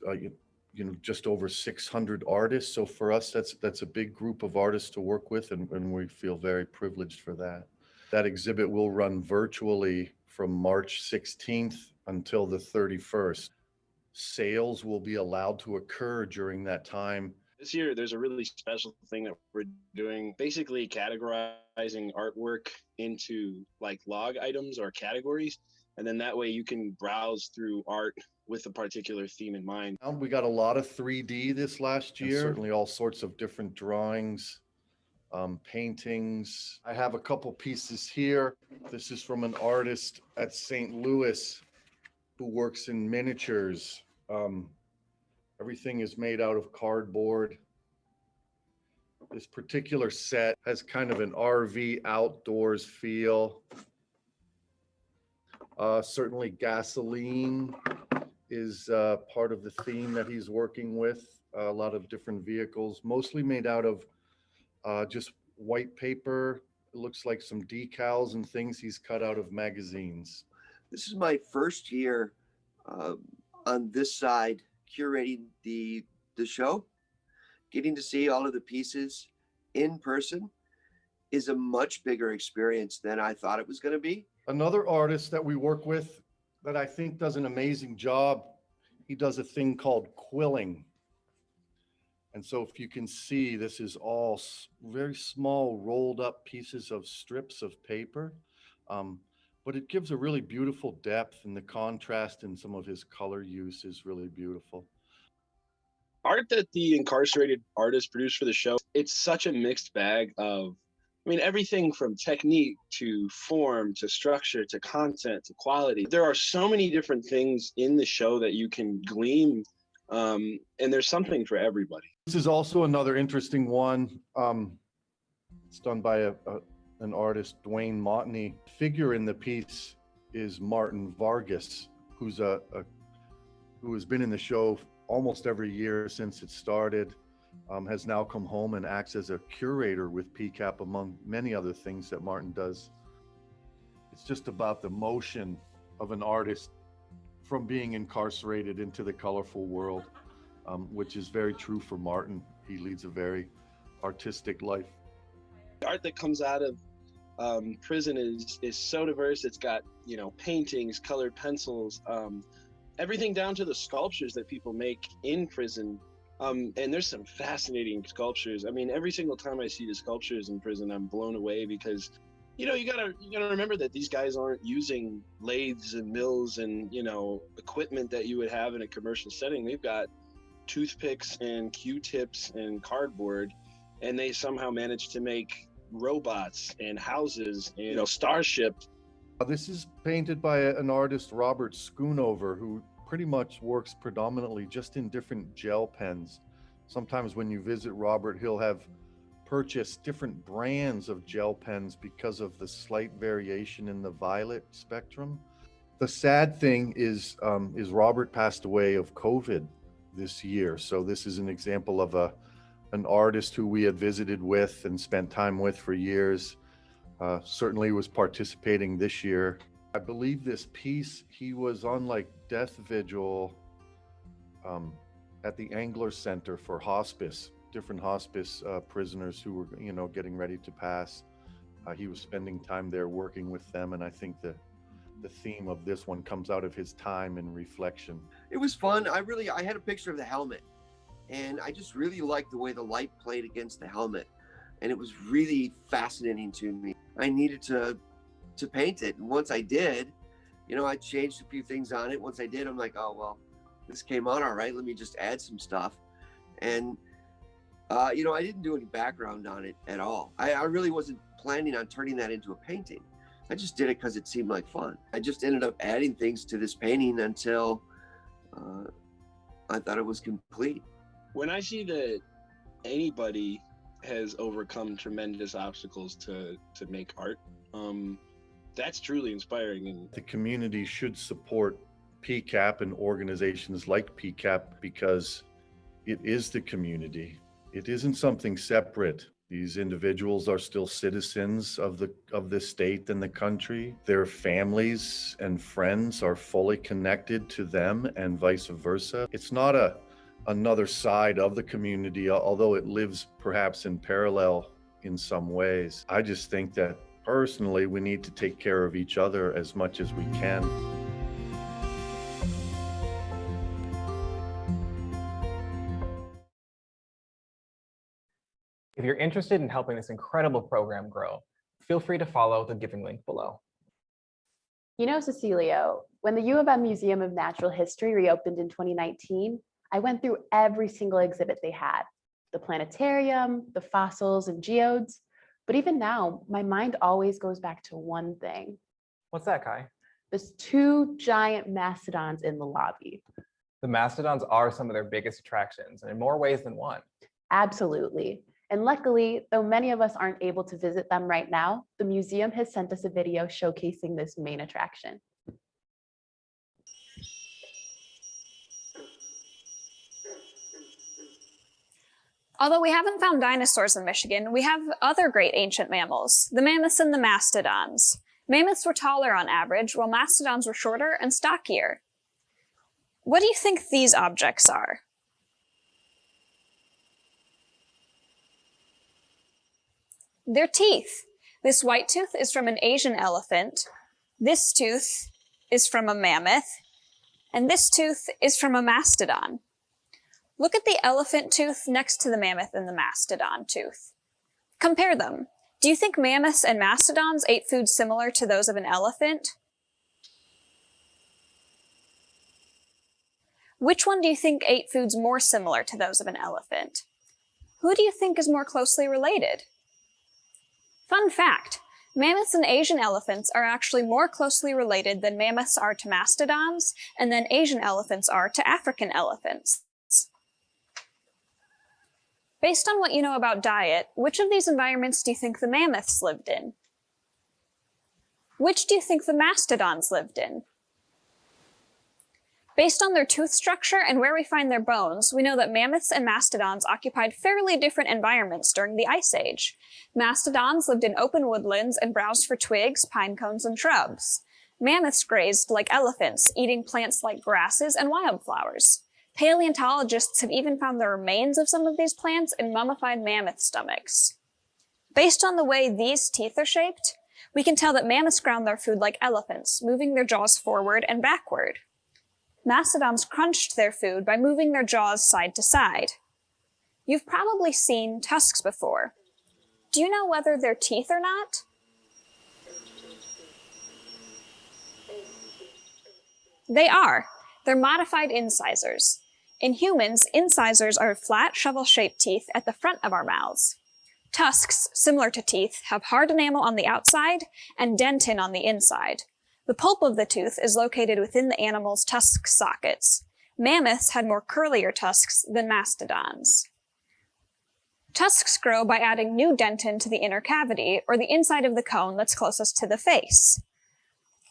Speaker 17: just over 600 artists. So for us, that's a big group of artists to work with, and we feel very privileged for that. That exhibit will run virtually from March 16th until the 31st. Sales will be allowed to occur during that time.
Speaker 15: This year, there's a really special thing that we're doing, basically categorizing artwork into like log items or categories. And then that way you can browse through art with a particular theme in mind.
Speaker 17: We got a lot of 3D this last year, certainly all sorts of different drawings, paintings. I have a couple pieces here. This is from an artist at St. Louis who works in miniatures. Everything is made out of cardboard. This particular set has kind of an RV outdoors feel. Certainly gasoline is part of the theme that he's working with. A lot of different vehicles, mostly made out of just white paper. It looks like some decals and things he's cut out of magazines.
Speaker 16: This is my first year on this side curating the show. Getting to see all of the pieces in person is a much bigger experience than I thought it was going to be.
Speaker 17: Another artist that we work with that I think does an amazing job, he does a thing called quilling. And so if you can see, this is all very small rolled up pieces of strips of paper, but it gives a really beautiful depth, and the contrast in some of his color use is really beautiful.
Speaker 15: Art that the incarcerated artists produce for the show, it's such a mixed bag of, I mean, everything from technique to form to structure to content to quality. There are so many different things in the show that you can glean, and there's something for everybody.
Speaker 17: This is also another interesting one. It's done by an artist, Dwayne Montney. Figure in the piece is Martin Vargas, who has been in the show almost every year since it started, has now come home and acts as a curator with PCAP, among many other things that Martin does. It's just about the motion of an artist from being incarcerated into the colorful world, which is very true for Martin. He leads a very artistic life.
Speaker 15: The art that comes out of prison is so diverse. It's got, paintings, colored pencils, everything down to the sculptures that people make in prison. And there's some fascinating sculptures. I mean, every single time I see the sculptures in prison, I'm blown away because, you gotta remember that these guys aren't using lathes and mills and, equipment that you would have in a commercial setting. They've got toothpicks and Q-tips and cardboard, and they somehow managed to make robots and houses and, starships.
Speaker 17: This is painted by an artist, Robert Schoonover, who pretty much works predominantly just in different gel pens. Sometimes when you visit Robert, he'll have purchased different brands of gel pens because of the slight variation in the violet spectrum. The sad thing is Robert passed away of COVID this year. So this is an example of an artist who we had visited with and spent time with for years. Certainly was participating this year. I believe this piece, he was on like death vigil at the Angler Center for hospice, different hospice prisoners who were, you know, getting ready to pass. He was spending time there working with them, and I think the theme of this one comes out of his time and reflection.
Speaker 16: It was fun. I had a picture of the helmet, and I just really liked the way the light played against the helmet, and it was really fascinating to me. I needed to paint it, and once I did, you know, I changed a few things on it. Once I did, I'm like, oh well, this came out all right. Let me just add some stuff, and you know, I didn't do any background on it at all. I really wasn't planning on turning that into a painting. I just did it because it seemed like fun. I just ended up adding things to this painting until I thought it was complete.
Speaker 15: When I see that anybody has overcome tremendous obstacles to make art, that's truly inspiring. And
Speaker 17: the community should support PCAP and organizations like PCAP because it is the community. It isn't something separate. These individuals are still citizens of the state and the country. Their families and friends are fully connected to them and vice versa. It's not another side of the community, although it lives perhaps in parallel in some ways. I just think that personally, we need to take care of each other as much as we can.
Speaker 2: If you're interested in helping this incredible program grow, feel free to follow the giving link below.
Speaker 1: You know, Cecilio, when the U of M Museum of Natural History reopened in 2019, I went through every single exhibit they had, the planetarium, the fossils and geodes. But even now, my mind always goes back to one thing.
Speaker 2: What's that, Kai?
Speaker 1: There's 2 giant mastodons in the lobby.
Speaker 2: The mastodons are some of their biggest attractions, and in more ways than one.
Speaker 1: Absolutely. And luckily, though many of us aren't able to visit them right now, the museum has sent us a video showcasing this main attraction.
Speaker 18: Although we haven't found dinosaurs in Michigan, we have other great ancient mammals, the mammoths and the mastodons. Mammoths were taller on average, while mastodons were shorter and stockier. What do you think these objects are? They're teeth. This white tooth is from an Asian elephant. This tooth is from a mammoth. And this tooth is from a mastodon. Look at the elephant tooth next to the mammoth and the mastodon tooth. Compare them. Do you think mammoths and mastodons ate food similar to those of an elephant? Which one do you think ate foods more similar to those of an elephant? Who do you think is more closely related? Fun fact, mammoths and Asian elephants are actually more closely related than mammoths are to mastodons, and than Asian elephants are to African elephants. Based on what you know about diet, which of these environments do you think the mammoths lived in? Which do you think the mastodons lived in? Based on their tooth structure and where we find their bones, we know that mammoths and mastodons occupied fairly different environments during the Ice Age. Mastodons lived in open woodlands and browsed for twigs, pine cones, and shrubs. Mammoths grazed like elephants, eating plants like grasses and wildflowers. Paleontologists have even found the remains of some of these plants in mummified mammoth stomachs. Based on the way these teeth are shaped, we can tell that mammoths ground their food like elephants, moving their jaws forward and backward. Mastodons crunched their food by moving their jaws side to side. You've probably seen tusks before. Do you know whether they're teeth or not? They are. They're modified incisors. In humans, incisors are flat, shovel-shaped teeth at the front of our mouths. Tusks, similar to teeth, have hard enamel on the outside and dentin on the inside. The pulp of the tooth is located within the animal's tusk sockets. Mammoths had more curlier tusks than mastodons. Tusks grow by adding new dentin to the inner cavity, or the inside of the cone that's closest to the face.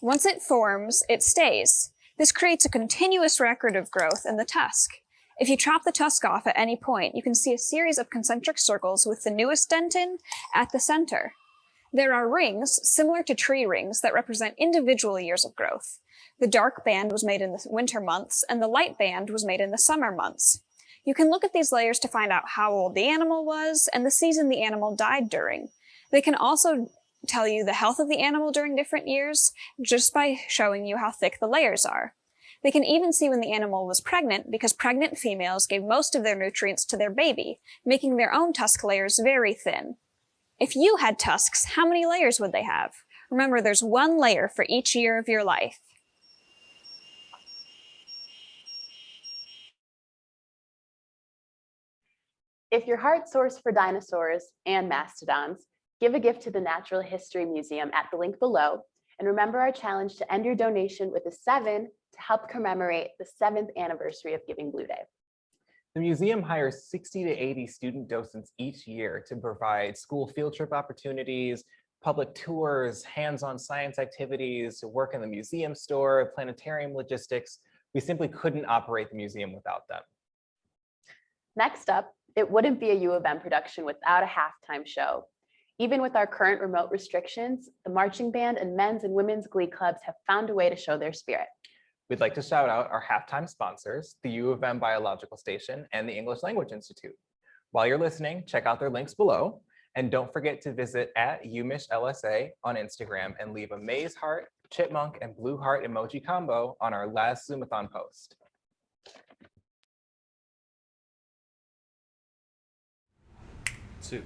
Speaker 18: Once it forms, it stays. This creates a continuous record of growth in the tusk. If you chop the tusk off at any point, you can see a series of concentric circles with the newest dentin at the center. There are rings, similar to tree rings, that represent individual years of growth. The dark band was made in the winter months, and the light band was made in the summer months. You can look at these layers to find out how old the animal was and the season the animal died during. They can also tell you the health of the animal during different years just by showing you how thick the layers are. They can even see when the animal was pregnant because pregnant females gave most of their nutrients to their baby, making their own tusk layers very thin. If you had tusks, how many layers would they have? Remember, there's one layer for each year of your life.
Speaker 1: If your heart soars for dinosaurs and mastodons, give a gift to the Natural History Museum at the link below. And remember our challenge to end your donation with a 7 to help commemorate the 7th anniversary of Giving Blueday.
Speaker 2: The museum hires 60 to 80 student docents each year to provide school field trip opportunities, public tours, hands-on science activities, to work in the museum store, planetarium logistics. We simply couldn't operate the museum without them.
Speaker 1: Next up, it wouldn't be a U of M production without a halftime show. Even with our current remote restrictions, the marching band and men's and women's glee clubs have found a way to show their spirit.
Speaker 2: We'd like to shout out our halftime sponsors, the U of M Biological Station and the English Language Institute. While you're listening, check out their links below. And don't forget to visit @UMishLSA on Instagram and leave a maze heart, chipmunk, and blue heart emoji combo on our last Zoom-A-Thon post.
Speaker 19: Two.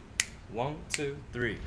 Speaker 19: 1, 2, 3.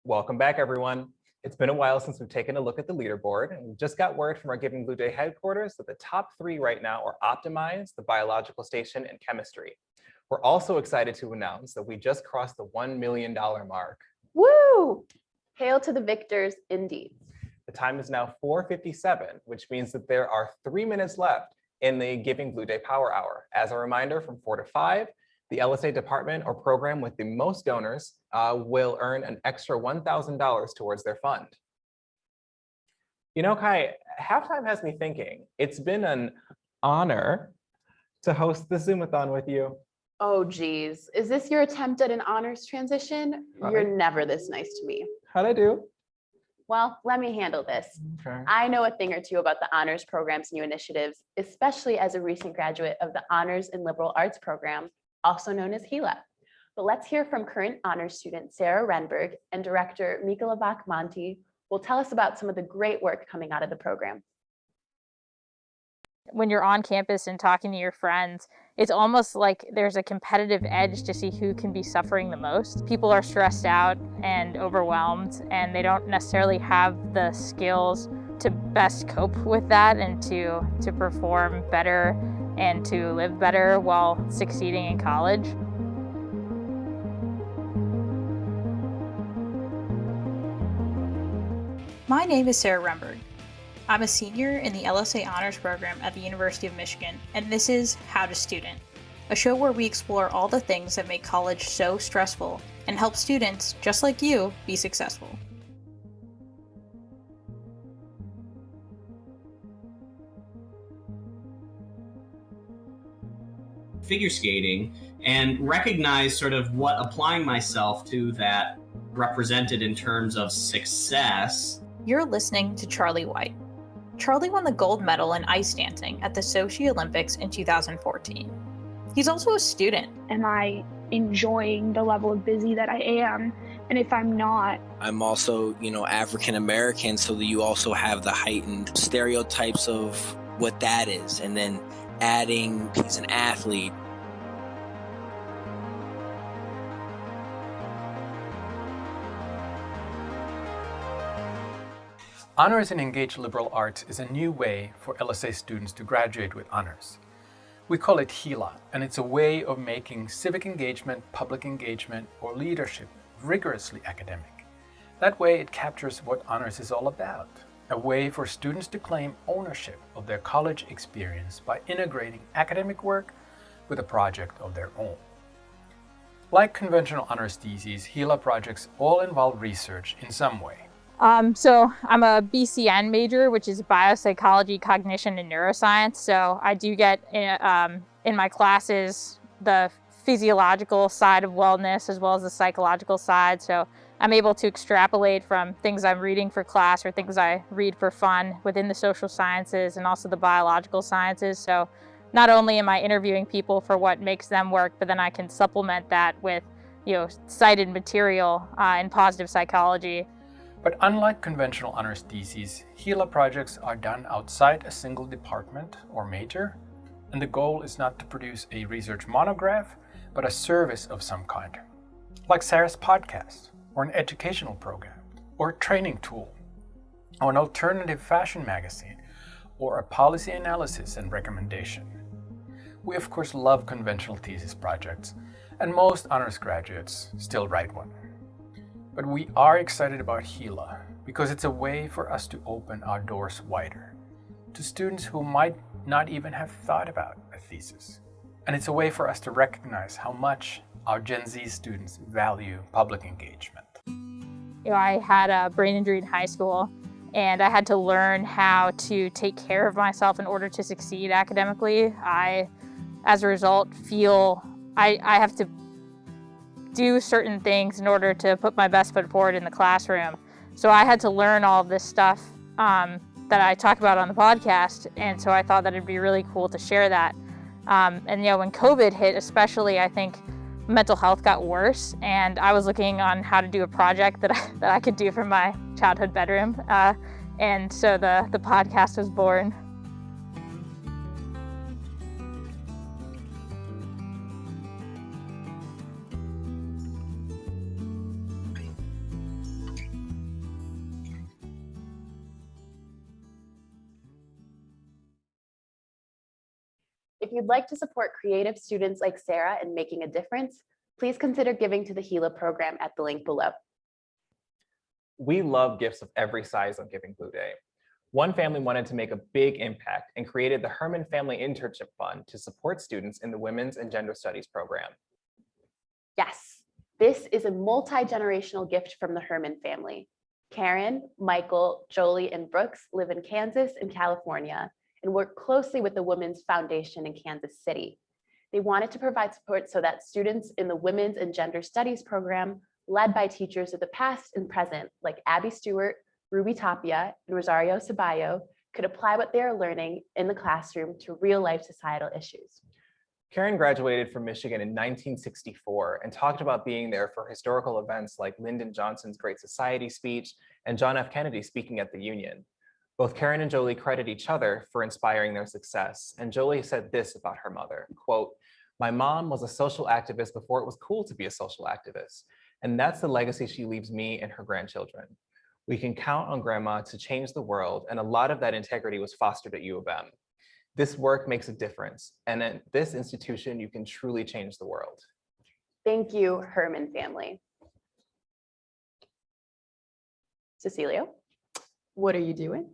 Speaker 2: Welcome back, everyone. It's been a while since we've taken a look at the leaderboard, and we just got word from our Giving Blueday headquarters that the top 3 right now are Optimize, the Biological Station, and Chemistry. We're also excited to announce that we just crossed the $1 million mark.
Speaker 1: Woo! Hail to the victors, indeed.
Speaker 2: The time is now 4:57, which means that there are 3 minutes left in the Giving Blueday Power Hour. As a reminder, from 4 to 5, the LSA department or program with the most donors will earn an extra $1,000 towards their fund. You know, Kai, halftime has me thinking, it's been an honor to host the Zoom-A-Thon with you.
Speaker 1: Oh, geez. Is this your attempt at an honors transition? You're
Speaker 2: Right.
Speaker 1: never this nice to me.
Speaker 2: How'd I do?
Speaker 1: Well, let me handle this.
Speaker 2: Okay.
Speaker 1: I know a thing or two about the honors program's new initiatives, especially as a recent graduate of the Honors in Liberal Arts program, also known as HeLA. But let's hear from current honors student Sarah Renberg and director Mikola Bach-Monti, who will tell us about some of the great work coming out of the program.
Speaker 20: When you're on campus and talking to your friends, it's almost like there's a competitive edge to see who can be suffering the most. People are stressed out and overwhelmed, and they don't necessarily have the skills to best cope with that and to perform better and to live better while succeeding in college.
Speaker 21: My name is Sarah Remberg. I'm a senior in the LSA Honors Program at the University of Michigan, and this is How to Student, a show where we explore all the things that make college so stressful and help students, just like you, be successful.
Speaker 22: Figure skating and recognize sort of what applying myself to that represented in terms of success.
Speaker 21: You're listening to Charlie White. Charlie won the gold medal in ice dancing at the Sochi Olympics in 2014. He's also a student.
Speaker 23: Am I enjoying the level of busy that I am? And if I'm not,
Speaker 24: I'm also, African American, so that you also have the heightened stereotypes of what that is, and then adding he's an athlete.
Speaker 25: Honors in Engaged Liberal Arts is a new way for LSA students to graduate with honors. We call it HeLA, and it's a way of making civic engagement, public engagement, or leadership rigorously academic. That way it captures what honors is all about, a way for students to claim ownership of their college experience by integrating academic work with a project of their own. Like conventional honors theses, HeLA projects all involve research in some way.
Speaker 20: So I'm a BCN major, which is biopsychology, cognition, and neuroscience. So I do get in my classes the physiological side of wellness as well as the psychological side. So I'm able to extrapolate from things I'm reading for class or things I read for fun within the social sciences and also the biological sciences. So not only am I interviewing people for what makes them work, but then I can supplement that with, cited material in positive psychology.
Speaker 25: But unlike conventional honors theses, HeLA projects are done outside a single department or major, and the goal is not to produce a research monograph, but a service of some kind, like Sarah's podcast, or an educational program, or a training tool, or an alternative fashion magazine, or a policy analysis and recommendation. We of course love conventional thesis projects, and most honors graduates still write one. But we are excited about HeLA because it's a way for us to open our doors wider to students who might not even have thought about a thesis. And it's a way for us to recognize how much our Gen Z students value public engagement.
Speaker 20: I had a brain injury in high school, and I had to learn how to take care of myself in order to succeed academically. I, as a result, feel I have to do certain things in order to put my best foot forward in the classroom. So I had to learn all of this stuff that I talk about on the podcast, and so I thought that it'd be really cool to share that. And when COVID hit, especially, I think mental health got worse, and I was looking on how to do a project that I could do from my childhood bedroom, and so the podcast was born.
Speaker 1: If you'd like to support creative students like Sarah in making a difference, please consider giving to the HeLA program at the link below.
Speaker 2: We love gifts of every size on Giving Blueday. One family wanted to make a big impact and created the Herman Family Internship Fund to support students in the Women's and Gender Studies program.
Speaker 1: Yes, this is a multi-generational gift from the Herman family. Karen, Michael, Jolie, and Brooks live in Kansas and California and work closely with the Women's Foundation in Kansas City. They wanted to provide support so that students in the Women's and Gender Studies program, led by teachers of the past and present, like Abby Stewart, Ruby Tapia, and Rosario Ceballo, could apply what they are learning in the classroom to real-life societal issues.
Speaker 2: Karen graduated from Michigan in 1964 and talked about being there for historical events like Lyndon Johnson's Great Society speech and John F. Kennedy speaking at the Union. Both Karen and Jolie credit each other for inspiring their success, and Jolie said this about her mother, quote, "My mom was a social activist before it was cool to be a social activist, and that's the legacy she leaves me and her grandchildren. We can count on Grandma to change the world, and a lot of that integrity was fostered at U of M. This work makes a difference, and at this institution, you can truly change the world."
Speaker 1: Thank you, Herman family. Cecilio, what are you doing?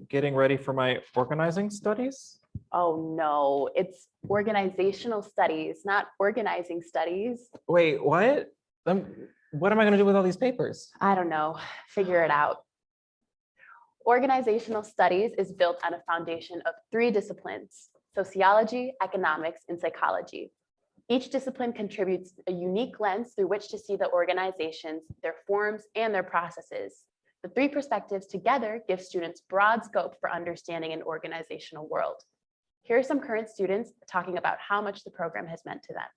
Speaker 2: Getting ready for my organizing studies.
Speaker 1: Oh no, it's organizational studies, not organizing studies.
Speaker 2: Wait, what? What am I gonna do with all these papers?
Speaker 1: I don't know, figure it out. Organizational studies is built on a foundation of 3 disciplines: sociology, economics, and psychology. Each discipline contributes a unique lens through which to see the organizations, their forms, and their processes. The 3 perspectives together give students broad scope for understanding an organizational world. Here are some current students talking about how much the program has meant to them.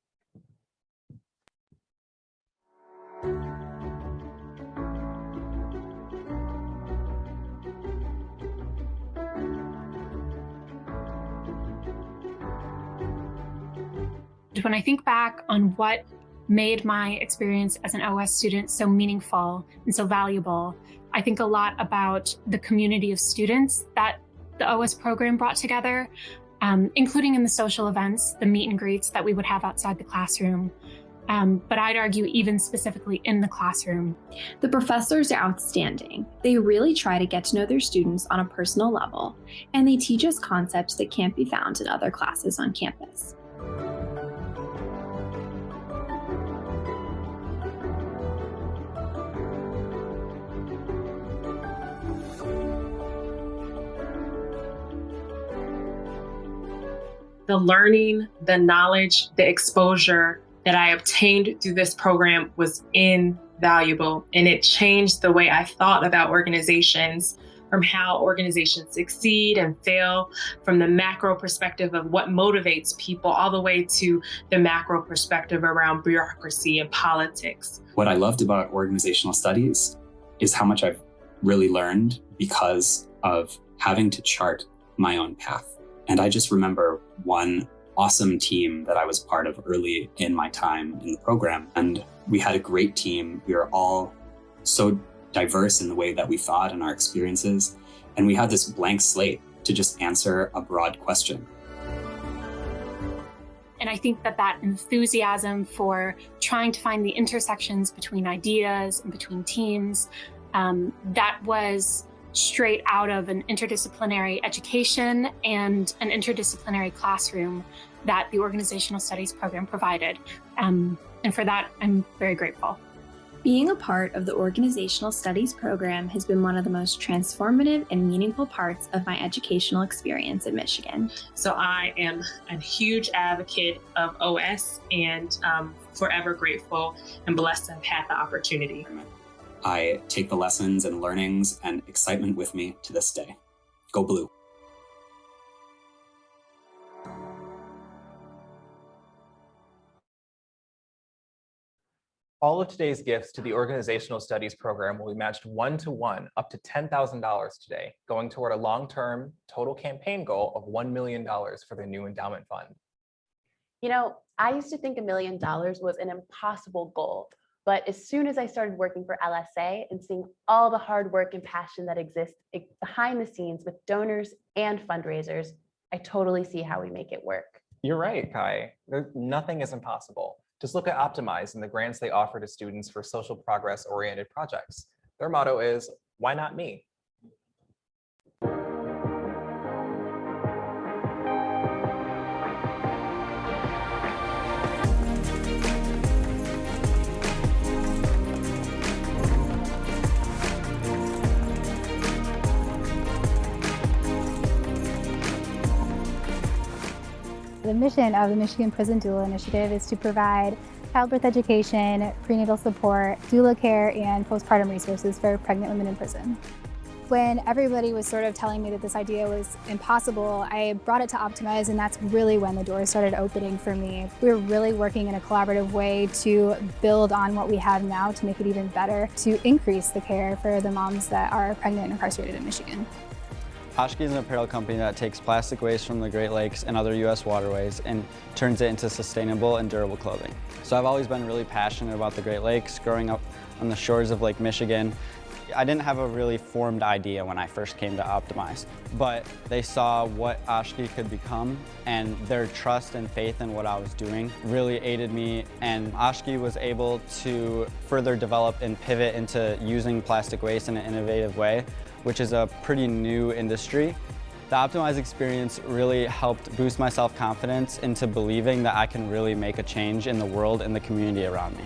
Speaker 3: When I think back on what made my experience as an OS student so meaningful and so valuable, I think a lot about the community of students that the OS program brought together, including in the social events, the meet and greets that we would have outside the classroom. But I'd argue even specifically in the classroom.
Speaker 4: The professors are outstanding. They really try to get to know their students on a personal level, and they teach us concepts that can't be found in other classes on campus.
Speaker 5: The learning, the knowledge, the exposure that I obtained through this program was invaluable, and it changed the way I thought about organizations, from how organizations succeed and fail, from the macro perspective of what motivates people, all the way to the macro perspective around bureaucracy and politics.
Speaker 6: What I loved about organizational studies is how much I've really learned because of having to chart my own path. And I just remember one awesome team that I was part of early in my time in the program. And we had a great team. We were all so diverse in the way that we thought and our experiences. And we had this blank slate to just answer a broad question.
Speaker 3: And I think that that enthusiasm for trying to find the intersections between ideas and between teams, that was straight out of an interdisciplinary education and an interdisciplinary classroom that the organizational studies program provided. And for that, I'm very grateful.
Speaker 4: Being a part of the organizational studies program has been one of the most transformative and meaningful parts of my educational experience at Michigan.
Speaker 5: So I am a huge advocate of OS and forever grateful and blessed to have had the opportunity.
Speaker 6: I take the lessons and learnings and excitement with me to this day. Go Blue.
Speaker 2: All of today's gifts to the Organizational Studies program will be matched 1-to-1 up to $10,000 today, going toward a long-term total campaign goal of $1 million for the new endowment fund.
Speaker 1: You know, I used to think $1 million was an impossible goal, but as soon as I started working for LSA and seeing all the hard work and passion that exists behind the scenes with donors and fundraisers, I totally see how we make it work.
Speaker 2: You're right, Kai. Nothing is impossible. Just look at Optimize and the grants they offer to students for social progress-oriented projects. Their motto is, why not me?
Speaker 1: The
Speaker 7: mission of the Michigan Prison Doula Initiative is to provide childbirth education, prenatal support, doula care, and postpartum resources for pregnant women in prison. When everybody was sort of telling me that this idea was impossible, I brought it to Optimize, and that's really when the doors started opening for me. We were really working in a collaborative way to build on what we have now to make it even better, to increase the care for the moms that are pregnant and incarcerated in Michigan.
Speaker 8: Oshkosh is an apparel company that takes plastic waste from the Great Lakes and other U.S. waterways and turns it into sustainable and durable clothing. So I've always been really passionate about the Great Lakes. Growing up on the shores of Lake Michigan, I didn't have a really formed idea when I first came to Optimize, but they saw what Oshkosh could become, and their trust and faith in what I was doing really aided me, and Oshkosh was able to further develop and pivot into using plastic waste in an innovative way, which is a pretty new industry. The Optimize experience really helped boost my self-confidence into believing that I can really make a change in the world and the community around me.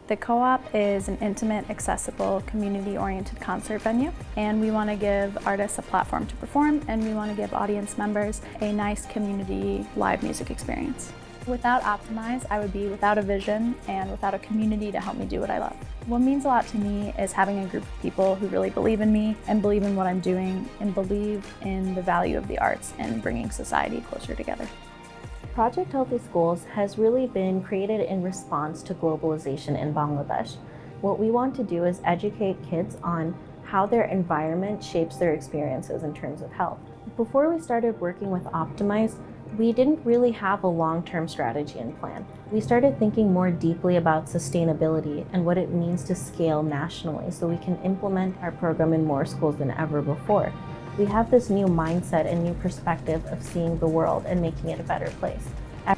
Speaker 9: The Co-op is an intimate, accessible, community-oriented concert venue, and we want to give artists a platform to perform, and we want to give audience members a nice community live music experience. Without Optimize, I would be without a vision and without a community to help me do what I love. What means a lot to me is having a group of people who really believe in me and believe in what I'm doing and believe in the value of the arts and bringing society closer together.
Speaker 11: Project Healthy Schools has really been created in response to globalization in Bangladesh. What we want to do is educate kids on how their environment shapes their experiences in terms of health. Before we started working with Optimize, we didn't really have a long-term strategy and plan. We started thinking more deeply about sustainability and what it means to scale nationally so we can implement our program in more schools than ever before. We have this new mindset and new perspective of seeing the world and making it a better place.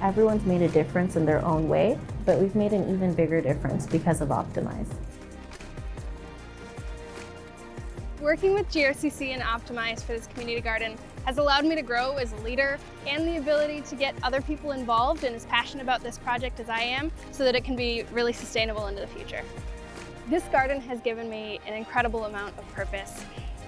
Speaker 11: Everyone's made a difference in their own way, but we've made an even bigger difference because of Optimize.
Speaker 13: Working with GRCC and Optimize for this community garden has allowed me to grow as a leader and the ability to get other people involved and as passionate about this project as I am so that it can be really sustainable into the future. This garden has given me an incredible amount of purpose.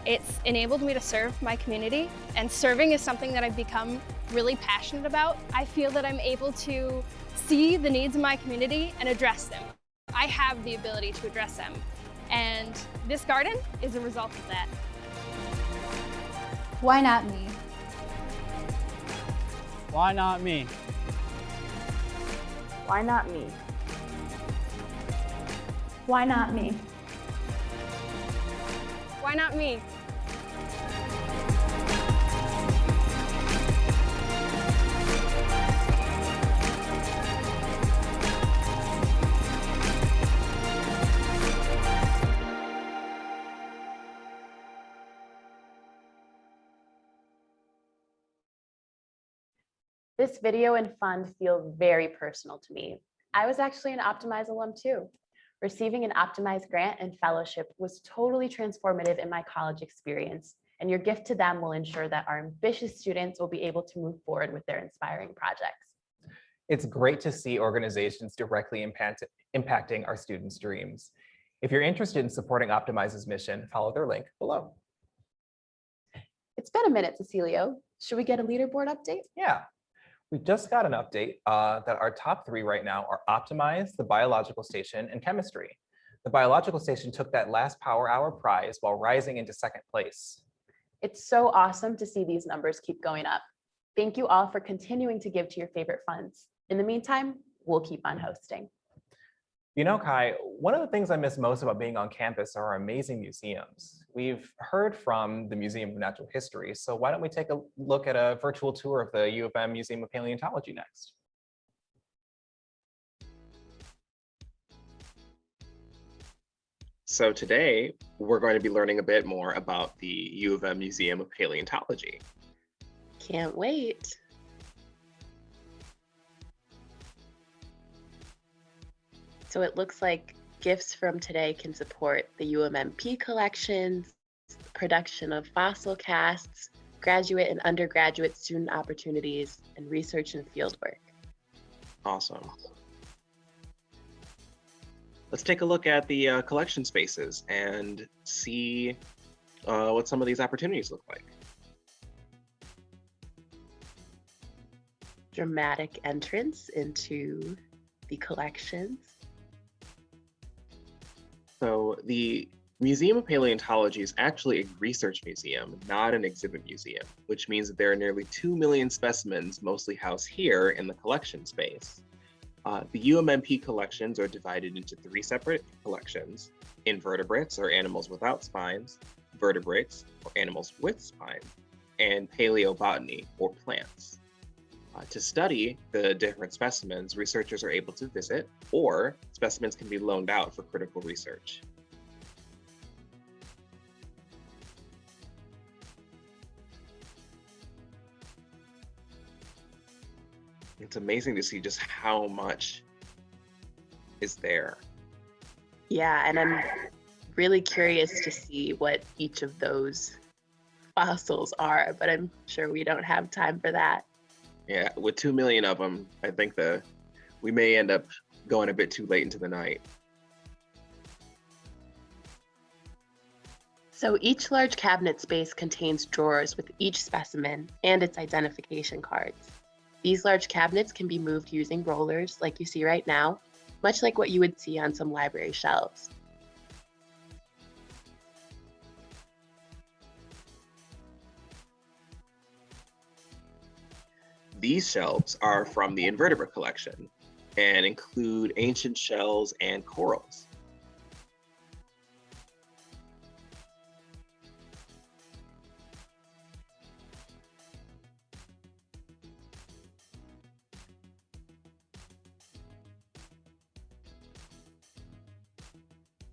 Speaker 13: It's enabled me to serve my community, and serving is something that I've become really passionate about. I feel that I'm able to see the needs of my community and address them. I have the ability to address them, and this garden is a result of that.
Speaker 7: Why not me?
Speaker 8: Why not me?
Speaker 11: Why not me?
Speaker 9: Why not me?
Speaker 13: Why not me?
Speaker 1: This video and fund feel very personal to me. I was actually an Optimize alum too. Receiving an Optimize grant and fellowship was totally transformative in my college experience, and your gift to them will ensure that our ambitious students will be able to move forward with their inspiring projects.
Speaker 2: It's great to see organizations directly impacting our students' dreams. If you're interested in supporting Optimize's mission, follow their link below.
Speaker 1: It's been a minute, Cecilio. Should we get a leaderboard update?
Speaker 2: Yeah. We just got an update that our top 3 right now are Optimize, the Biological Station, and Chemistry. The Biological Station took that last Power Hour prize while rising into 2nd place.
Speaker 1: It's so awesome to see these numbers keep going up. Thank you all for continuing to give to your favorite funds. In the meantime, we'll keep on hosting.
Speaker 2: You know, Kai, one of the things I miss most about being on campus are our amazing museums. We've heard from the Museum of Natural History, so why don't we take a look at a virtual tour of the U of M Museum of Paleontology next?
Speaker 26: So today, we're going to be learning a bit more about the U of M Museum of Paleontology.
Speaker 27: Can't wait. So it looks like gifts from today can support the UMMP collections, production of fossil casts, graduate and undergraduate student opportunities, and research and fieldwork.
Speaker 26: Awesome. Let's take a look at the collection spaces and see what some of these opportunities look like.
Speaker 27: dramatic entrance into the collections.
Speaker 26: So the Museum of Paleontology is actually a research museum, not an exhibit museum, which means that there are nearly 2 million specimens mostly housed here in the collection space. The UMMP collections are divided into 3 separate collections: invertebrates, or animals without spines, vertebrates, or animals with spines, and paleobotany, or plants. To study the different specimens, researchers are able to visit, or specimens can be loaned out for critical research. It's amazing to see just how much is there.
Speaker 27: Yeah, and I'm really curious to see what each of those fossils are, but I'm sure we don't have time for that.
Speaker 26: Yeah, with 2 million of them, I think we may end up going a bit too late into the night.
Speaker 27: So each large cabinet space contains drawers with each specimen and its identification cards. These large cabinets can be moved using rollers like you see right now, much like what you would see on some library shelves.
Speaker 26: These shelves are from the invertebrate collection and include ancient shells and corals.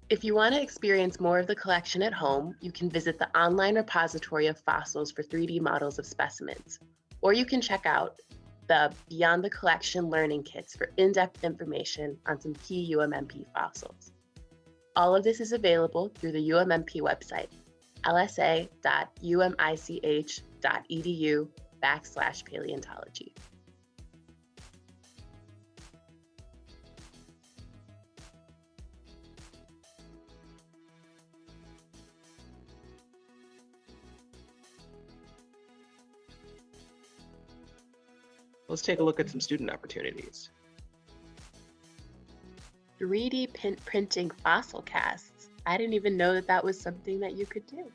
Speaker 27: If you want to experience more of the collection at home, you can visit the online repository of fossils for 3D models of specimens, or you can check out the Beyond the Collection learning kits for in-depth information on some key UMMP fossils. All of this is available through the UMMP website, lsa.umich.edu/paleontology.
Speaker 26: Let's take a look at some student opportunities.
Speaker 27: 3D printing fossil casts. I didn't even know that that was something that you could do.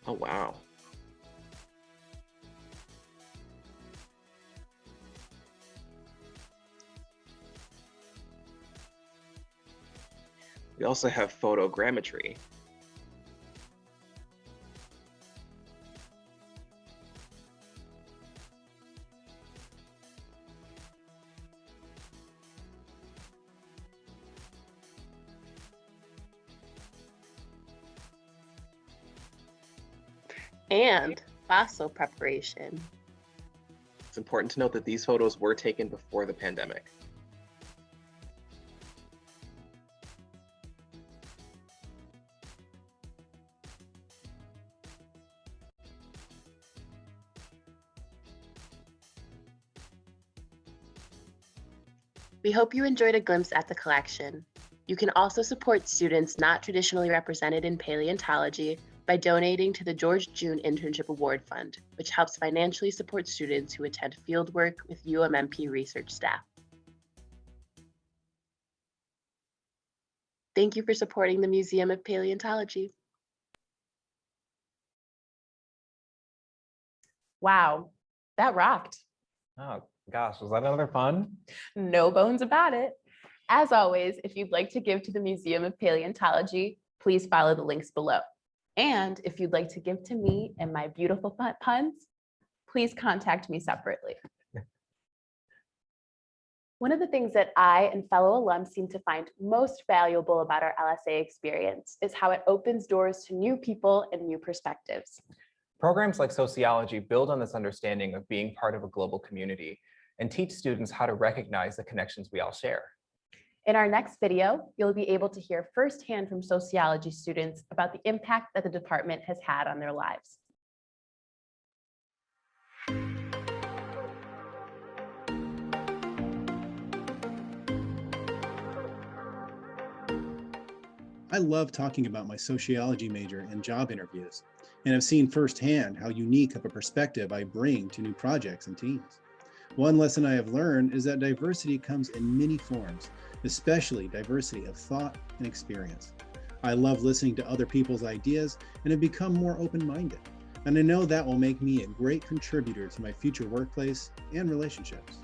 Speaker 26: Oh, wow. We also have photogrammetry.
Speaker 27: And fossil preparation.
Speaker 26: It's important to note that these photos were taken before the pandemic.
Speaker 27: We hope you enjoyed a glimpse at the collection. You can also support students not traditionally represented in paleontology by donating to the George June Internship Award Fund, which helps financially support students who attend fieldwork with UMMP research staff. Thank you for supporting the Museum of Paleontology.
Speaker 1: Wow, that rocked.
Speaker 2: Oh gosh, was that another fun?
Speaker 1: No bones about it. As always, if you'd like to give to the Museum of Paleontology, please follow the links below. And if you'd like to give to me and my beautiful puns, please contact me separately. One of the things that I and fellow alums seem to find most valuable about our LSA experience is how it opens doors to new people and new perspectives.
Speaker 2: Programs like sociology build on this understanding of being part of a global community and teach students how to recognize the connections we all share.
Speaker 1: In our next video, you'll be able to hear firsthand from sociology students about the impact that the department has had on their lives.
Speaker 10: I love talking about my sociology major in job interviews, and have seen firsthand how unique of a perspective I bring to new projects and teams. One lesson I have learned is that diversity comes in many forms, especially diversity of thought and experience. I love listening to other people's ideas and have become more open-minded, and I know that will make me a great contributor to my future workplace and relationships.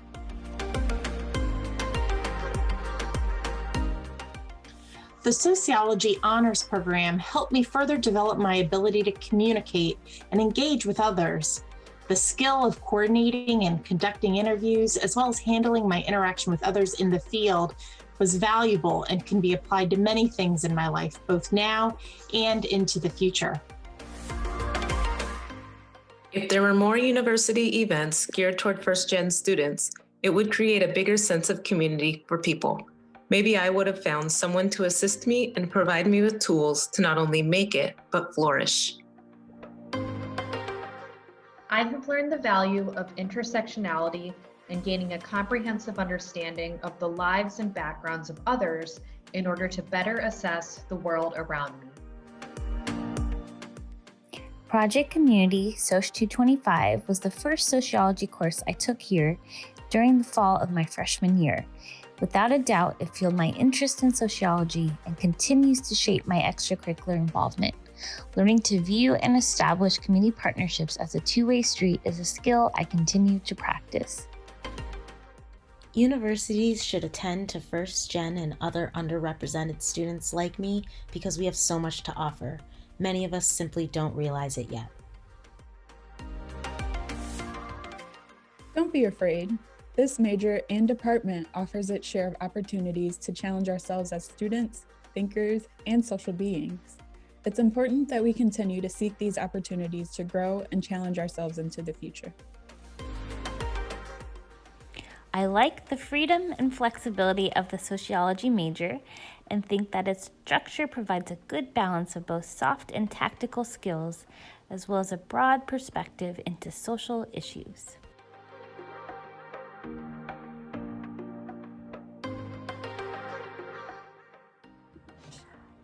Speaker 12: The Sociology Honors Program helped me further develop my ability to communicate and engage with others. The skill of coordinating and conducting interviews, as well as handling my interaction with others in the field, was valuable and can be applied to many things in my life, both now and into the future.
Speaker 14: If there were more university events geared toward first-gen students, it would create a bigger sense of community for people. Maybe I would have found someone to assist me and provide me with tools to not only make it, but flourish.
Speaker 15: I have learned the value of intersectionality and gaining a comprehensive understanding of the lives and backgrounds of others in order to better assess the world around me.
Speaker 16: Project Community Soc 225 was the first sociology course I took here during the fall of my freshman year. Without a doubt, it fueled my interest in sociology and continues to shape my extracurricular involvement. Learning to view and establish community partnerships as a two-way street is a skill I continue to practice.
Speaker 17: Universities should attend to first-gen and other underrepresented students like me because we have so much to offer. Many of us simply don't realize it yet.
Speaker 18: Don't be afraid. This major and department offers its share of opportunities to challenge ourselves as students, thinkers, and social beings. It's important that we continue to seek these opportunities to grow and challenge ourselves into the future.
Speaker 16: I like the freedom and flexibility of the sociology major and think that its structure provides a good balance of both soft and tactical skills, as well as a broad perspective into social issues.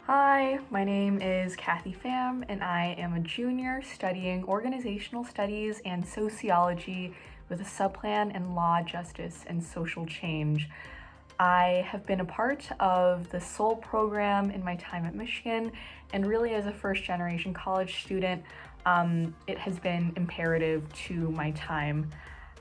Speaker 28: Hi, my name is Kathy Pham, and I am a junior studying organizational studies and sociology with a subplan in law, justice, and social change. I have been a part of the SOL program in my time at Michigan, and really as a first-generation college student, it has been imperative to my time.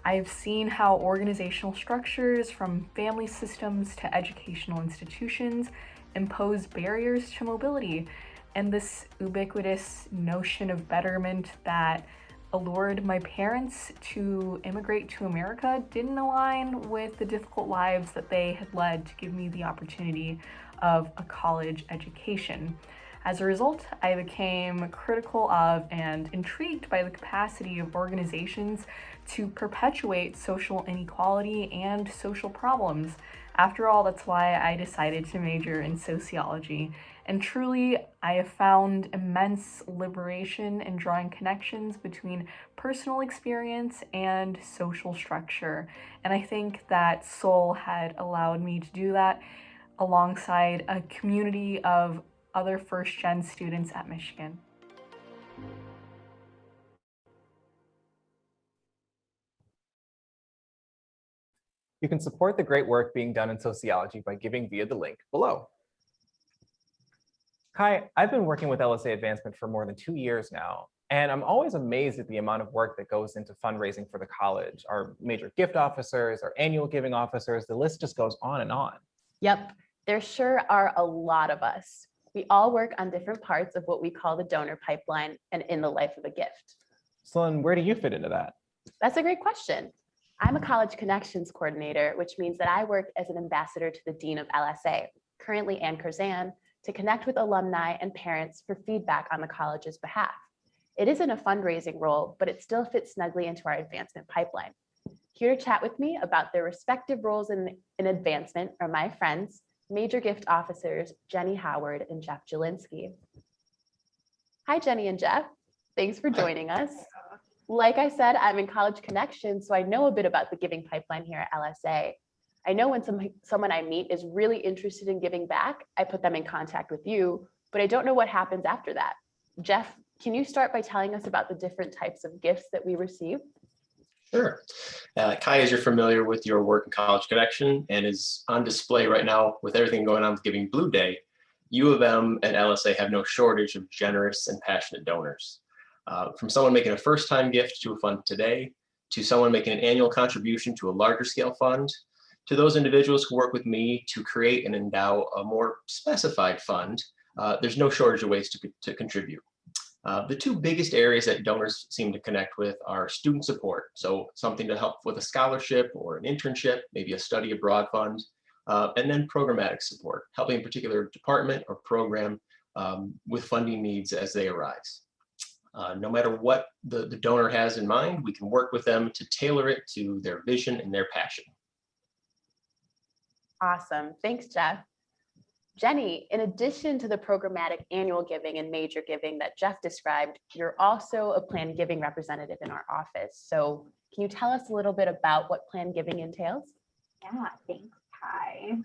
Speaker 28: I've seen how organizational structures, from family systems to educational institutions, impose barriers to mobility, and this ubiquitous notion of betterment that allured my parents to immigrate to America didn't align with the difficult lives that they had led to give me the opportunity of a college education. As a result, I became critical of and intrigued by the capacity of organizations to perpetuate social inequality and social problems. After all, that's why I decided to major in sociology. And truly, I have found immense liberation in drawing connections between personal experience and social structure. And I think that SOL had allowed me to do that alongside a community of other first-gen students at Michigan.
Speaker 2: You can support the great work being done in sociology by giving via the link below. Hi, I've been working with LSA Advancement for more than 2 years now, and I'm always amazed at the amount of work that goes into fundraising for the college. Our major gift officers, our annual giving officers, the list just goes on and on.
Speaker 1: Yep, there sure are a lot of us. We all work on different parts of what we call the donor pipeline and in the life of a gift.
Speaker 2: So then where do you fit into that?
Speaker 1: That's a great question. I'm a college connections coordinator, which means that I work as an ambassador to the Dean of LSA, currently Ann Curzan, to connect with alumni and parents for feedback on the college's behalf. It isn't a fundraising role, but it still fits snugly into our advancement pipeline. Here to chat with me about their respective roles in advancement are my friends, major gift officers, Jenny Howard and Jeff Jelinski. Hi, Jenny and Jeff. Thanks for joining us. Like I said, I'm in College Connections, so I know a bit about the giving pipeline here at LSA. I know when someone I meet is really interested in giving back, I put them in contact with you, but I don't know what happens after that. Jeff, can you start by telling us about the different types of gifts that we receive?
Speaker 3: Sure. Kai, as you're familiar with your work in College Connection and is on display right now with everything going on with Giving Blueday, U of M and LSA have no shortage of generous and passionate donors. From someone making a first-time gift to a fund today, to someone making an annual contribution to a larger scale fund, to those individuals who work with me to create and endow a more specified fund, there's no shortage of ways to contribute. The two biggest areas that donors seem to connect with are student support, so something to help with a scholarship or an internship, maybe a study abroad fund, and then programmatic support, helping a particular department or program with funding needs as they arise. No matter what the donor has in mind, we can work with them to tailor it to their vision and their passion.
Speaker 1: Awesome. Thanks, Jeff. Jenny, in addition to the programmatic annual giving and major giving that Jeff described, you're also a planned giving representative in our office. So can you tell us a little bit about what planned giving entails?
Speaker 19: Yeah, thanks, Kai.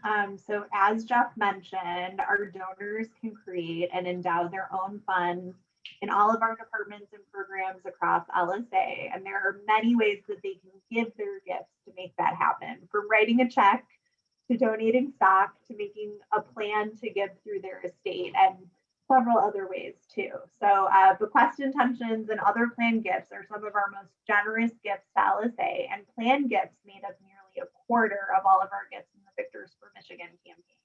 Speaker 19: So as Jeff mentioned, our donors can create and endow their own funds in all of our departments and programs across LSA. And there are many ways that they can give their gifts to make that happen, from writing a check to donating stock, to making a plan to give through their estate, and several other ways too. So bequest intentions and other planned gifts are some of our most generous gifts to LSA, and planned gifts made up nearly a quarter of all of our gifts in the Victors for Michigan campaign.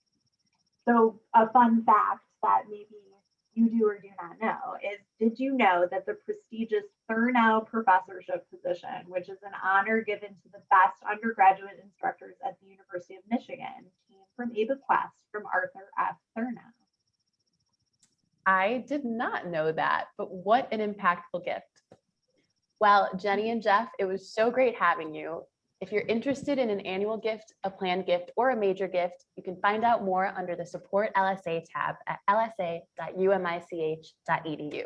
Speaker 19: So a fun fact that maybe you do or do not know is, did you know that the prestigious Thurnow professorship position, which is an honor given to the best undergraduate instructors at the University of Michigan, came from a bequest from Arthur F. Thurnow?
Speaker 1: I did not know that, but what an impactful gift. Well, Jenny and Jeff, it was so great having you. If you're interested in an annual gift, a planned gift, or a major gift, you can find out more under the Support LSA tab at lsa.umich.edu.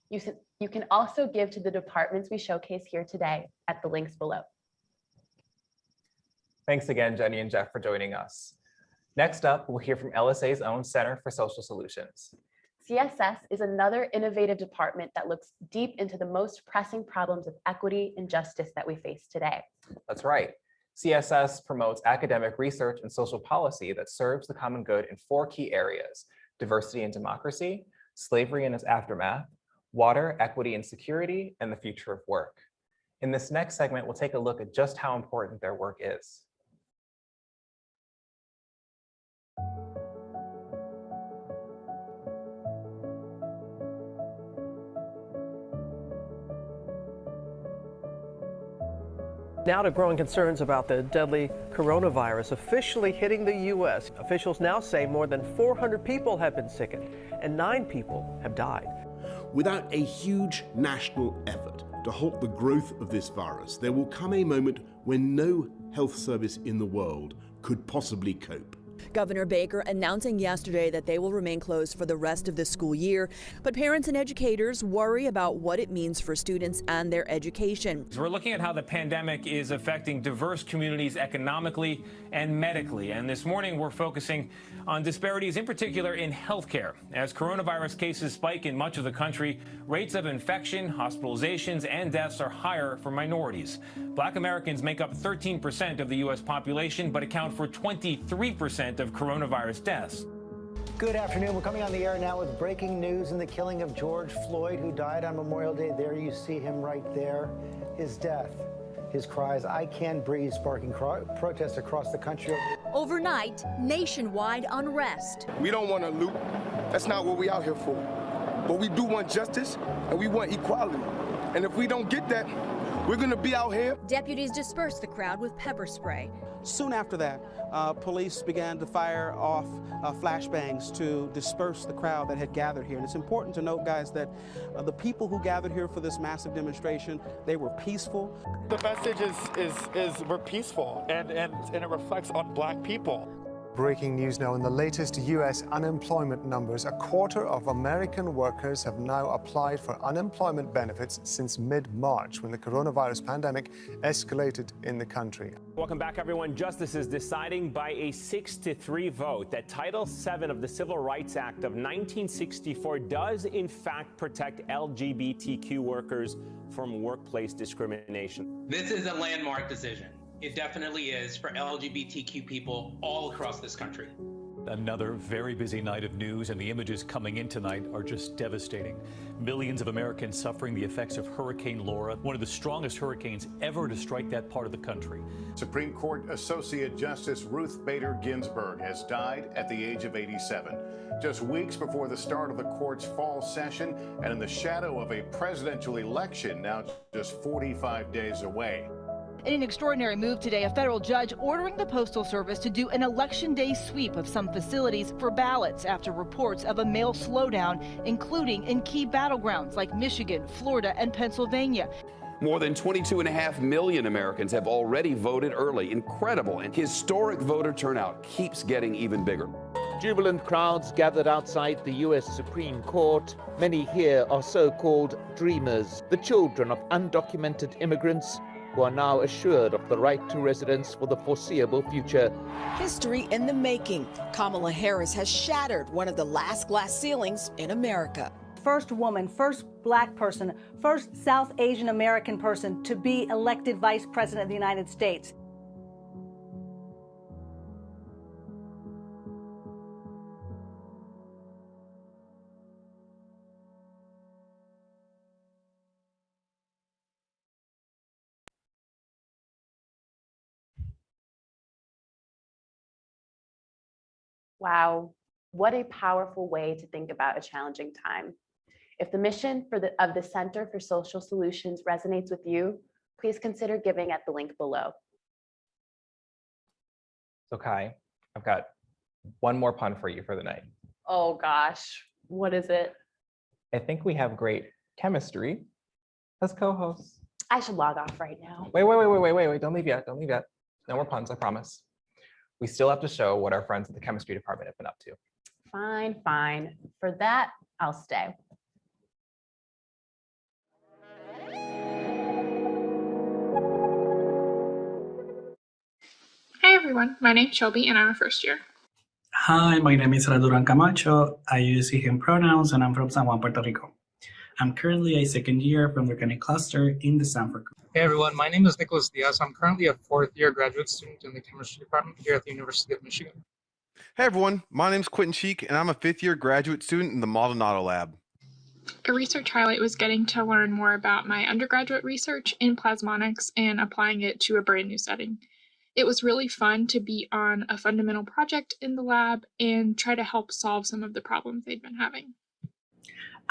Speaker 1: You can also give to the departments we showcase here today at the links below.
Speaker 2: Thanks again, Jenny and Jeff, for joining us. Next up, we'll hear from LSA's own Center for Social Solutions.
Speaker 1: CSS is another innovative department that looks deep into the most pressing problems of equity and justice that we face today.
Speaker 2: That's right. CSS promotes academic research and social policy that serves the common good in 4 key areas: diversity and democracy, slavery and its aftermath, water, equity and security, and the future of work. In this next segment, we'll take a look at just how important their work is.
Speaker 20: Now to growing concerns about the deadly coronavirus officially hitting the U.S. Officials now say more than 400 people have been sickened and 9 people have died.
Speaker 21: Without a huge national effort to halt the growth of this virus, there will come a moment when no health service in the world could possibly cope.
Speaker 22: Governor Baker announcing yesterday that they will remain closed for the rest of the school year, but parents and educators worry about what it means for students and their education.
Speaker 23: We're looking at how the pandemic is affecting diverse communities economically and medically, and this morning we're focusing on disparities in particular in healthcare. As coronavirus cases spike in much of the country, rates of infection, hospitalizations, and deaths are higher for minorities. Black Americans make up 13% of the U.S. population, but account for 23% of coronavirus deaths.
Speaker 24: Good afternoon. We're coming on the air now with breaking news in the killing of George Floyd, who died on Memorial Day. There you see him right there. His death, his cries, "I can't breathe," sparking protests across the country.
Speaker 22: Overnight, nationwide unrest.
Speaker 25: We don't want to loot. That's not what we out here for. But we do want justice and we want equality. And if we don't get that, we're going to be out here.
Speaker 22: Deputies dispersed the crowd with pepper spray.
Speaker 29: Soon after that, police began to fire off flashbangs to disperse the crowd that had gathered here. And it's important to note, guys, that the people who gathered here for this massive demonstration, they were peaceful.
Speaker 30: The message is we're peaceful, and it reflects on Black people.
Speaker 4: breaking news now. In the latest U.S. unemployment numbers, a quarter of American workers have now applied for unemployment benefits since mid-March, when the coronavirus pandemic escalated in the country.
Speaker 5: Welcome back, everyone. Justice is deciding by a 6-3 vote that Title VII of the Civil Rights Act of 1964 does, in fact, protect LGBTQ workers from workplace discrimination.
Speaker 6: This is a landmark decision. It definitely is for LGBTQ people all across this country.
Speaker 7: Another very busy night of news, and the images coming in tonight are just devastating. Millions of Americans suffering the effects of Hurricane Laura, one of the strongest hurricanes ever to strike that part of the country.
Speaker 8: Supreme Court Associate Justice Ruth Bader Ginsburg has died at the age of 87. Just weeks before the start of the court's fall session, and in the shadow of a presidential election now just 45 days away.
Speaker 9: In an extraordinary move today, a federal judge ordering the Postal Service to do an election day sweep of some facilities for ballots after reports of a mail slowdown, including in key battlegrounds like Michigan, Florida, and Pennsylvania.
Speaker 11: More than 22.5 million Americans have already voted early. Incredible, and historic voter turnout keeps getting even bigger.
Speaker 13: Jubilant crowds gathered outside the U.S. Supreme Court. Many here are so-called dreamers, the children of undocumented immigrants who are now assured of the right to residence for the foreseeable future.
Speaker 26: History in the making. Kamala Harris has shattered one of the last glass ceilings in America.
Speaker 30: First woman, first Black person, first South Asian American person to be elected Vice President of the United States.
Speaker 1: Wow, what a powerful way to think about a challenging time. If the mission of the Center for Social Solutions resonates with you, please consider giving at the link below.
Speaker 2: So Kai, I've got one more pun for you for the night.
Speaker 1: Oh gosh, what is it?
Speaker 2: I think we have great chemistry as co-hosts.
Speaker 1: I should log off right now.
Speaker 2: Wait, don't leave yet, No more puns, I promise. We still have to show what our friends at the chemistry department have been up to.
Speaker 1: Fine. For that, I'll stay.
Speaker 31: Hi everyone, my name's Shelby and I'm a first year.
Speaker 32: Hi, my name is Raduran Camacho. I use he, him pronouns and I'm from San Juan, Puerto Rico. I'm currently a second year from the organic cluster in the Stanford group.
Speaker 33: Hey everyone, my name is Nicholas Diaz. I'm currently a fourth year graduate student in the chemistry department here at the University of Michigan.
Speaker 34: Hey everyone, my name is Quentin Cheek and I'm a fifth year graduate student in the Maldonado lab.
Speaker 31: A research highlight was getting to learn more about my undergraduate research in plasmonics and applying it to a brand new setting. It was really fun to be on a fundamental project in the lab and try to help solve some of the problems they'd been having.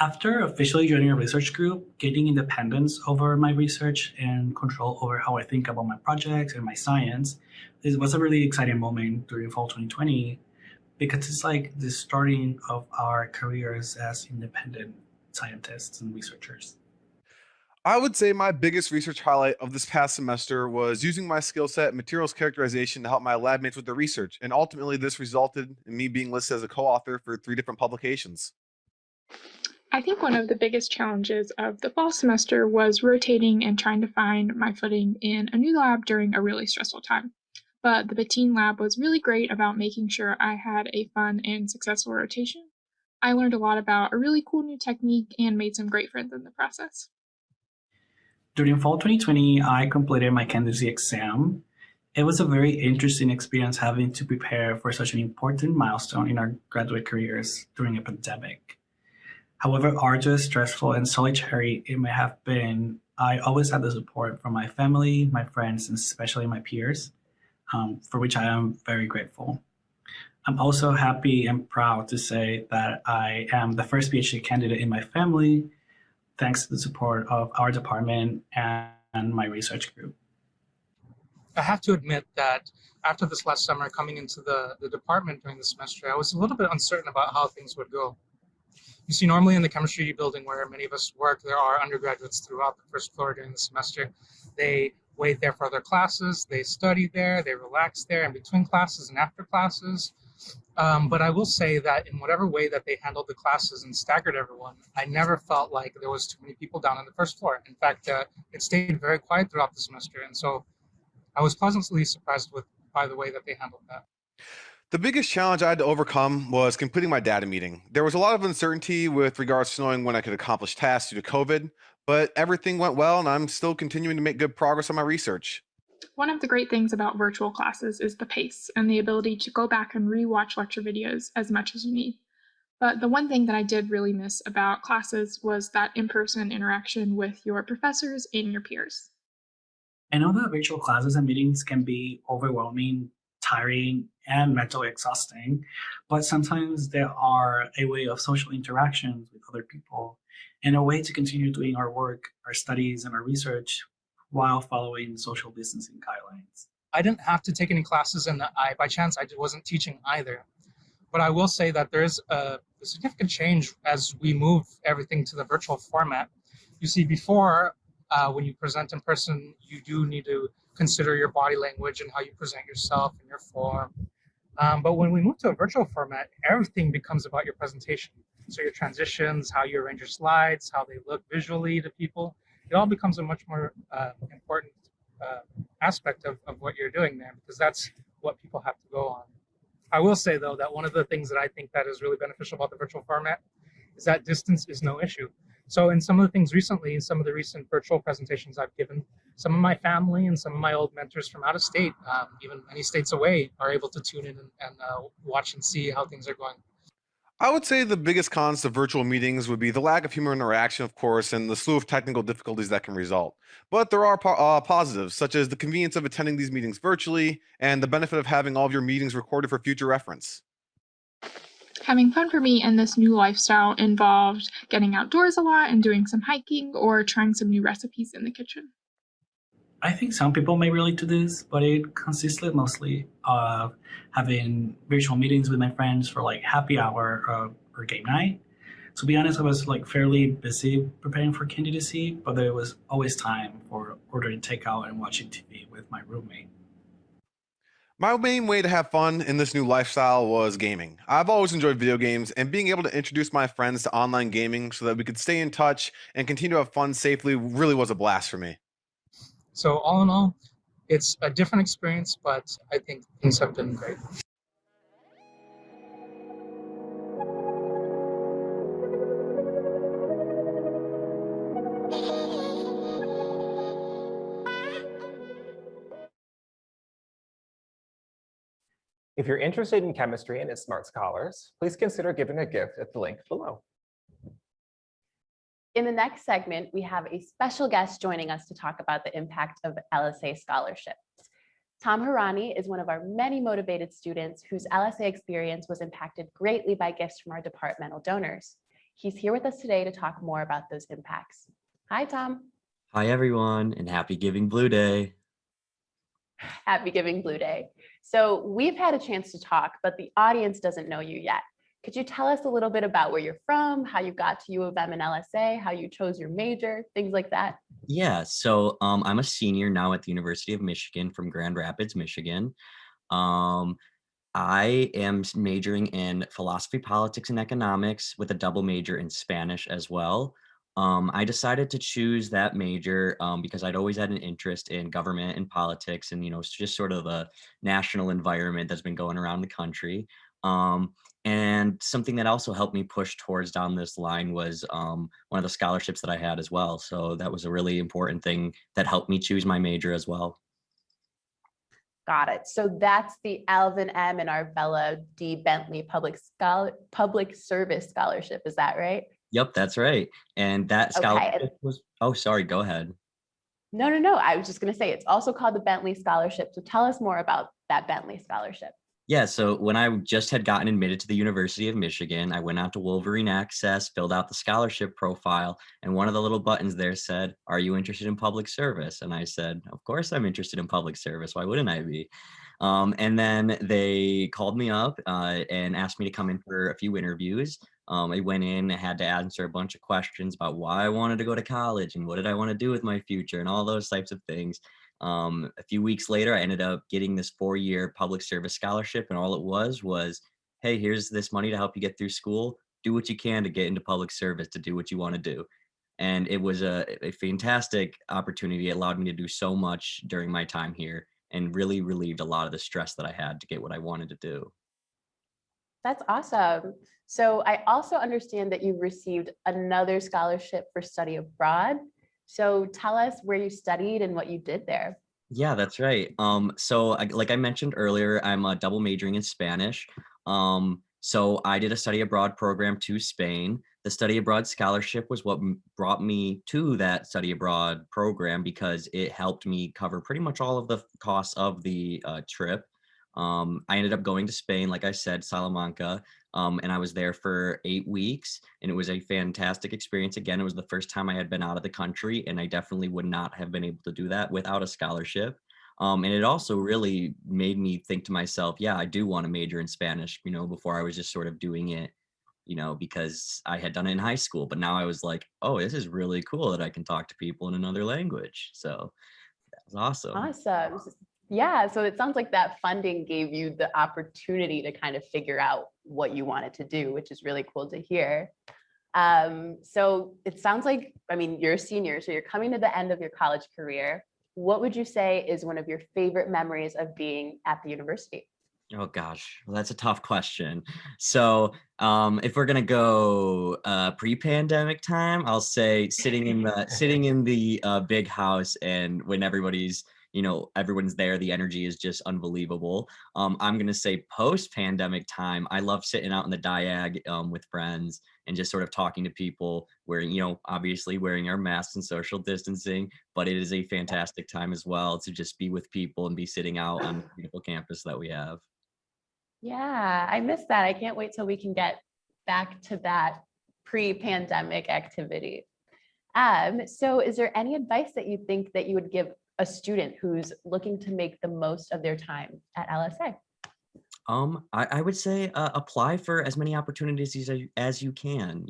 Speaker 32: After officially joining a research group, gaining independence over my research and control over how I think about my projects and my science, this was a really exciting moment during fall 2020 because it's like the starting of our careers as independent scientists and researchers.
Speaker 34: I would say my biggest research highlight of this past semester was using my skill set in materials characterization to help my lab mates with their research, and ultimately this resulted in me being listed as a co-author for 3 different publications.
Speaker 31: I think one of the biggest challenges of the fall semester was rotating and trying to find my footing in a new lab during a really stressful time. But the Bettine lab was really great about making sure I had a fun and successful rotation. I learned a lot about a really cool new technique and made some great friends in the process.
Speaker 32: During fall 2020, I completed my candidacy exam. It was a very interesting experience having to prepare for such an important milestone in our graduate careers during a pandemic. However arduous, stressful, and solitary it may have been, I always had the support from my family, my friends, and especially my peers, for which I am very grateful. I'm also happy and proud to say that I am the first PhD candidate in my family, thanks to the support of our department and my research group.
Speaker 33: I have to admit that after this last summer coming into the department during the semester, I was a little bit uncertain about how things would go. You see, normally in the chemistry building where many of us work, there are undergraduates throughout the first floor during the semester. They wait there for their classes, they study there, they relax there in between classes and after classes. But I will say that in whatever way that they handled the classes and staggered everyone, I never felt like there was too many people down on the first floor. In fact, it stayed very quiet throughout the semester. And so I was pleasantly surprised by the way that they handled that.
Speaker 34: The biggest challenge I had to overcome was completing my data meeting. There was a lot of uncertainty with regards to knowing when I could accomplish tasks due to COVID, but everything went well and I'm still continuing to make good progress on my research.
Speaker 31: One of the great things about virtual classes is the pace and the ability to go back and re-watch lecture videos as much as you need. But the one thing that I did really miss about classes was that in-person interaction with your professors and your peers.
Speaker 32: I know that virtual classes and meetings can be overwhelming, tiring, and mentally exhausting, but sometimes there are a way of social interactions with other people and a way to continue doing our work, our studies, and our research while following social distancing guidelines.
Speaker 33: I didn't have to take any classes, and by chance I wasn't teaching either. But I will say that there's a significant change as we move everything to the virtual format. You see, before, when you present in person, you do need to consider your body language and how you present yourself and your form. But when we move to a virtual format, everything becomes about your presentation. So your transitions, how you arrange your slides, how they look visually to people, it all becomes a much more important aspect of what you're doing there, because that's what people have to go on. I will say, though, that one of the things that I think that is really beneficial about the virtual format is that distance is no issue. So in some of the things recently, some of the recent virtual presentations I've given, some of my family and some of my old mentors from out of state, even many states away, are able to tune in and watch and see how things are going.
Speaker 34: I would say the biggest cons to virtual meetings would be the lack of human interaction, of course, and the slew of technical difficulties that can result. But there are positives, such as the convenience of attending these meetings virtually and the benefit of having all of your meetings recorded for future reference.
Speaker 31: Having fun for me in this new lifestyle involved getting outdoors a lot and doing some hiking or trying some new recipes in the kitchen.
Speaker 32: I think some people may relate to this, but it consisted mostly of having virtual meetings with my friends for like happy hour or game night. To be honest, I was like fairly busy preparing for candidacy, but there was always time for ordering takeout and watching TV with my roommate.
Speaker 34: My main way to have fun in this new lifestyle was gaming. I've always enjoyed video games, and being able to introduce my friends to online gaming so that we could stay in touch and continue to have fun safely really was a blast for me.
Speaker 33: So all in all, it's a different experience, but I think things have been great.
Speaker 2: If you're interested in chemistry and its smart scholars, please consider giving a gift at the link below.
Speaker 1: In the next segment, we have a special guest joining us to talk about the impact of LSA scholarships. Tom Harani is one of our many motivated students whose LSA experience was impacted greatly by gifts from our departmental donors. He's here with us today to talk more about those impacts. Hi, Tom.
Speaker 3: Hi, everyone, and happy Giving Blueday.
Speaker 1: Happy Giving Blueday. So we've had a chance to talk, but the audience doesn't know you yet. Could you tell us a little bit about where you're from, how you got to U of M and LSA, how you chose your major, things like that?
Speaker 3: Yeah, so I'm a senior now at the University of Michigan from Grand Rapids, Michigan. I am majoring in philosophy, politics, and economics with a double major in Spanish as well. I decided to choose that major because I'd always had an interest in government and politics and, just sort of the national environment that's been going around the country. And something that also helped me push towards down this line was one of the scholarships that I had as well. So that was a really important thing that helped me choose my major as well.
Speaker 1: Got it. So that's the Alvin M. and Arvella D. Bentley Public Service Scholarship. Is that right?
Speaker 3: Yep, that's right. And that scholarship was, oh, sorry, go ahead.
Speaker 1: No. I was just going to say it's also called the Bentley Scholarship. So tell us more about that Bentley Scholarship.
Speaker 3: Yeah, so when I just had gotten admitted to the University of Michigan, I went out to Wolverine Access, filled out the scholarship profile, and one of the little buttons there said, "Are you interested in public service?" And I said, "Of course I'm interested in public service. Why wouldn't I be?" And then they called me up and asked me to come in for a few interviews. I went in, I had to answer a bunch of questions about why I wanted to go to college and what did I want to do with my future and all those types of things. A few weeks later, I ended up getting this 4-year public service scholarship, and all it was, hey, here's this money to help you get through school. Do what you can to get into public service, to do what you want to do. And it was a fantastic opportunity. It allowed me to do so much during my time here and really relieved a lot of the stress that I had to get what I wanted to do.
Speaker 1: That's awesome. So I also understand that you received another scholarship for study abroad. So tell us where you studied and what you did there.
Speaker 3: Yeah, that's right. Like I mentioned earlier, I'm double majoring in Spanish. So I did a study abroad program to Spain. The study abroad scholarship was what brought me to that study abroad program because it helped me cover pretty much all of the costs of the trip. I ended up going to Spain, like I said, Salamanca, and I was there for 8 weeks, and it was a fantastic experience. Again, it was the first time I had been out of the country, and I definitely would not have been able to do that without a scholarship. And it also really made me think to myself, yeah, I do want to major in Spanish, before I was just sort of doing it, because I had done it in high school, but now I was like, oh, this is really cool that I can talk to people in another language. So that was awesome.
Speaker 1: Awesome. Yeah, so it sounds like that funding gave you the opportunity to kind of figure out what you wanted to do, which is really cool to hear. So it sounds like, you're a senior, so you're coming to the end of your college career. What would you say is one of your favorite memories of being at the university?
Speaker 3: Oh gosh, well, that's a tough question. So if we're gonna go pre-pandemic time, I'll say sitting in the big house, and when everybody's everyone's there, the energy is just unbelievable. I'm gonna say post-pandemic time, I love sitting out in the diag with friends and just sort of talking to people, wearing obviously wearing our masks and social distancing, but it is a fantastic time as well to just be with people and be sitting out on the beautiful campus that we have.
Speaker 1: Yeah, I miss that. I can't wait till we can get back to that pre-pandemic activity. So is there any advice that you think that you would give a student who's looking to make the most of their time at LSA?
Speaker 3: I would say apply for as many opportunities as you can.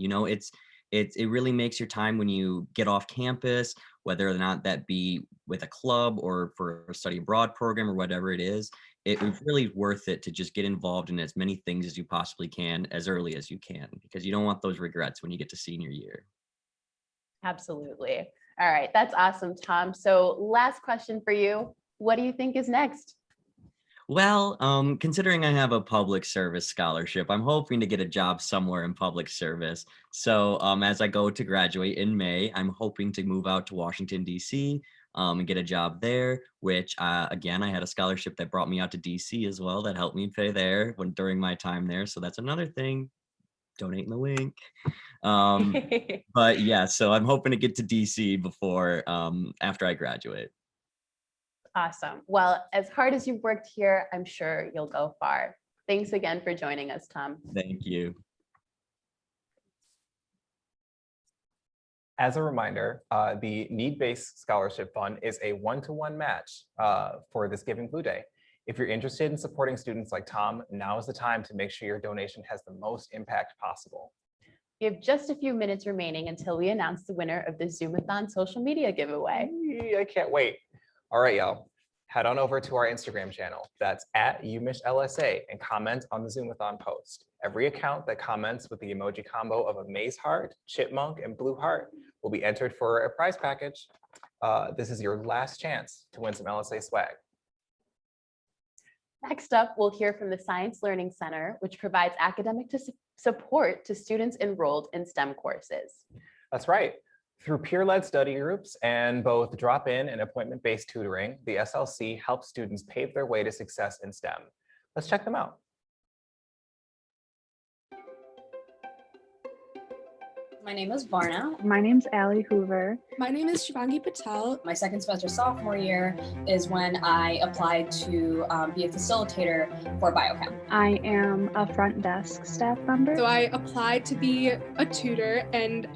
Speaker 3: It really makes your time when you get off campus, whether or not that be with a club or for a study abroad program or whatever it is. It's really worth it to just get involved in as many things as you possibly can as early as you can, because you don't want those regrets when you get to senior year.
Speaker 1: Absolutely. All right, that's awesome, Tom. So last question for you. What do you think is next?
Speaker 3: Well, considering I have a public service scholarship, I'm hoping to get a job somewhere in public service. So as I go to graduate in May, I'm hoping to move out to Washington, D.C. And get a job there, which again, I had a scholarship that brought me out to DC as well that helped me pay there during my time there. So that's another thing. Donate in the link. But yeah, so I'm hoping to get to DC before after I graduate.
Speaker 1: Awesome. Well, as hard as you've worked here, I'm sure you'll go far. Thanks again for joining us, Tom.
Speaker 3: Thank you.
Speaker 2: As a reminder, the Need-Based Scholarship Fund is a one-to-one match for this Giving Blueday. If you're interested in supporting students like Tom, now is the time to make sure your donation has the most impact possible.
Speaker 1: We have just a few minutes remaining until we announce the winner of the Zoom-A-Thon social media giveaway.
Speaker 2: I can't wait. All right, y'all. Head on over to our Instagram channel. That's @UMichLSA and comment on the Zoom-A-Thon post. Every account that comments with the emoji combo of a maze heart, chipmunk, and blue heart will be entered for a prize package. This is your last chance to win some LSA swag.
Speaker 1: Next up, we'll hear from the Science Learning Center, which provides academic support to students enrolled in STEM courses.
Speaker 2: That's right. Through peer-led study groups and both drop-in and appointment-based tutoring, the SLC helps students pave their way to success in STEM. Let's check them out.
Speaker 10: My name is Varna.
Speaker 12: My name's Allie Hoover.
Speaker 14: My name is Shivangi Patel.
Speaker 10: My second semester sophomore year is when I applied to be a facilitator for biochem.
Speaker 12: I am a front desk staff member.
Speaker 14: So I applied to be a tutor and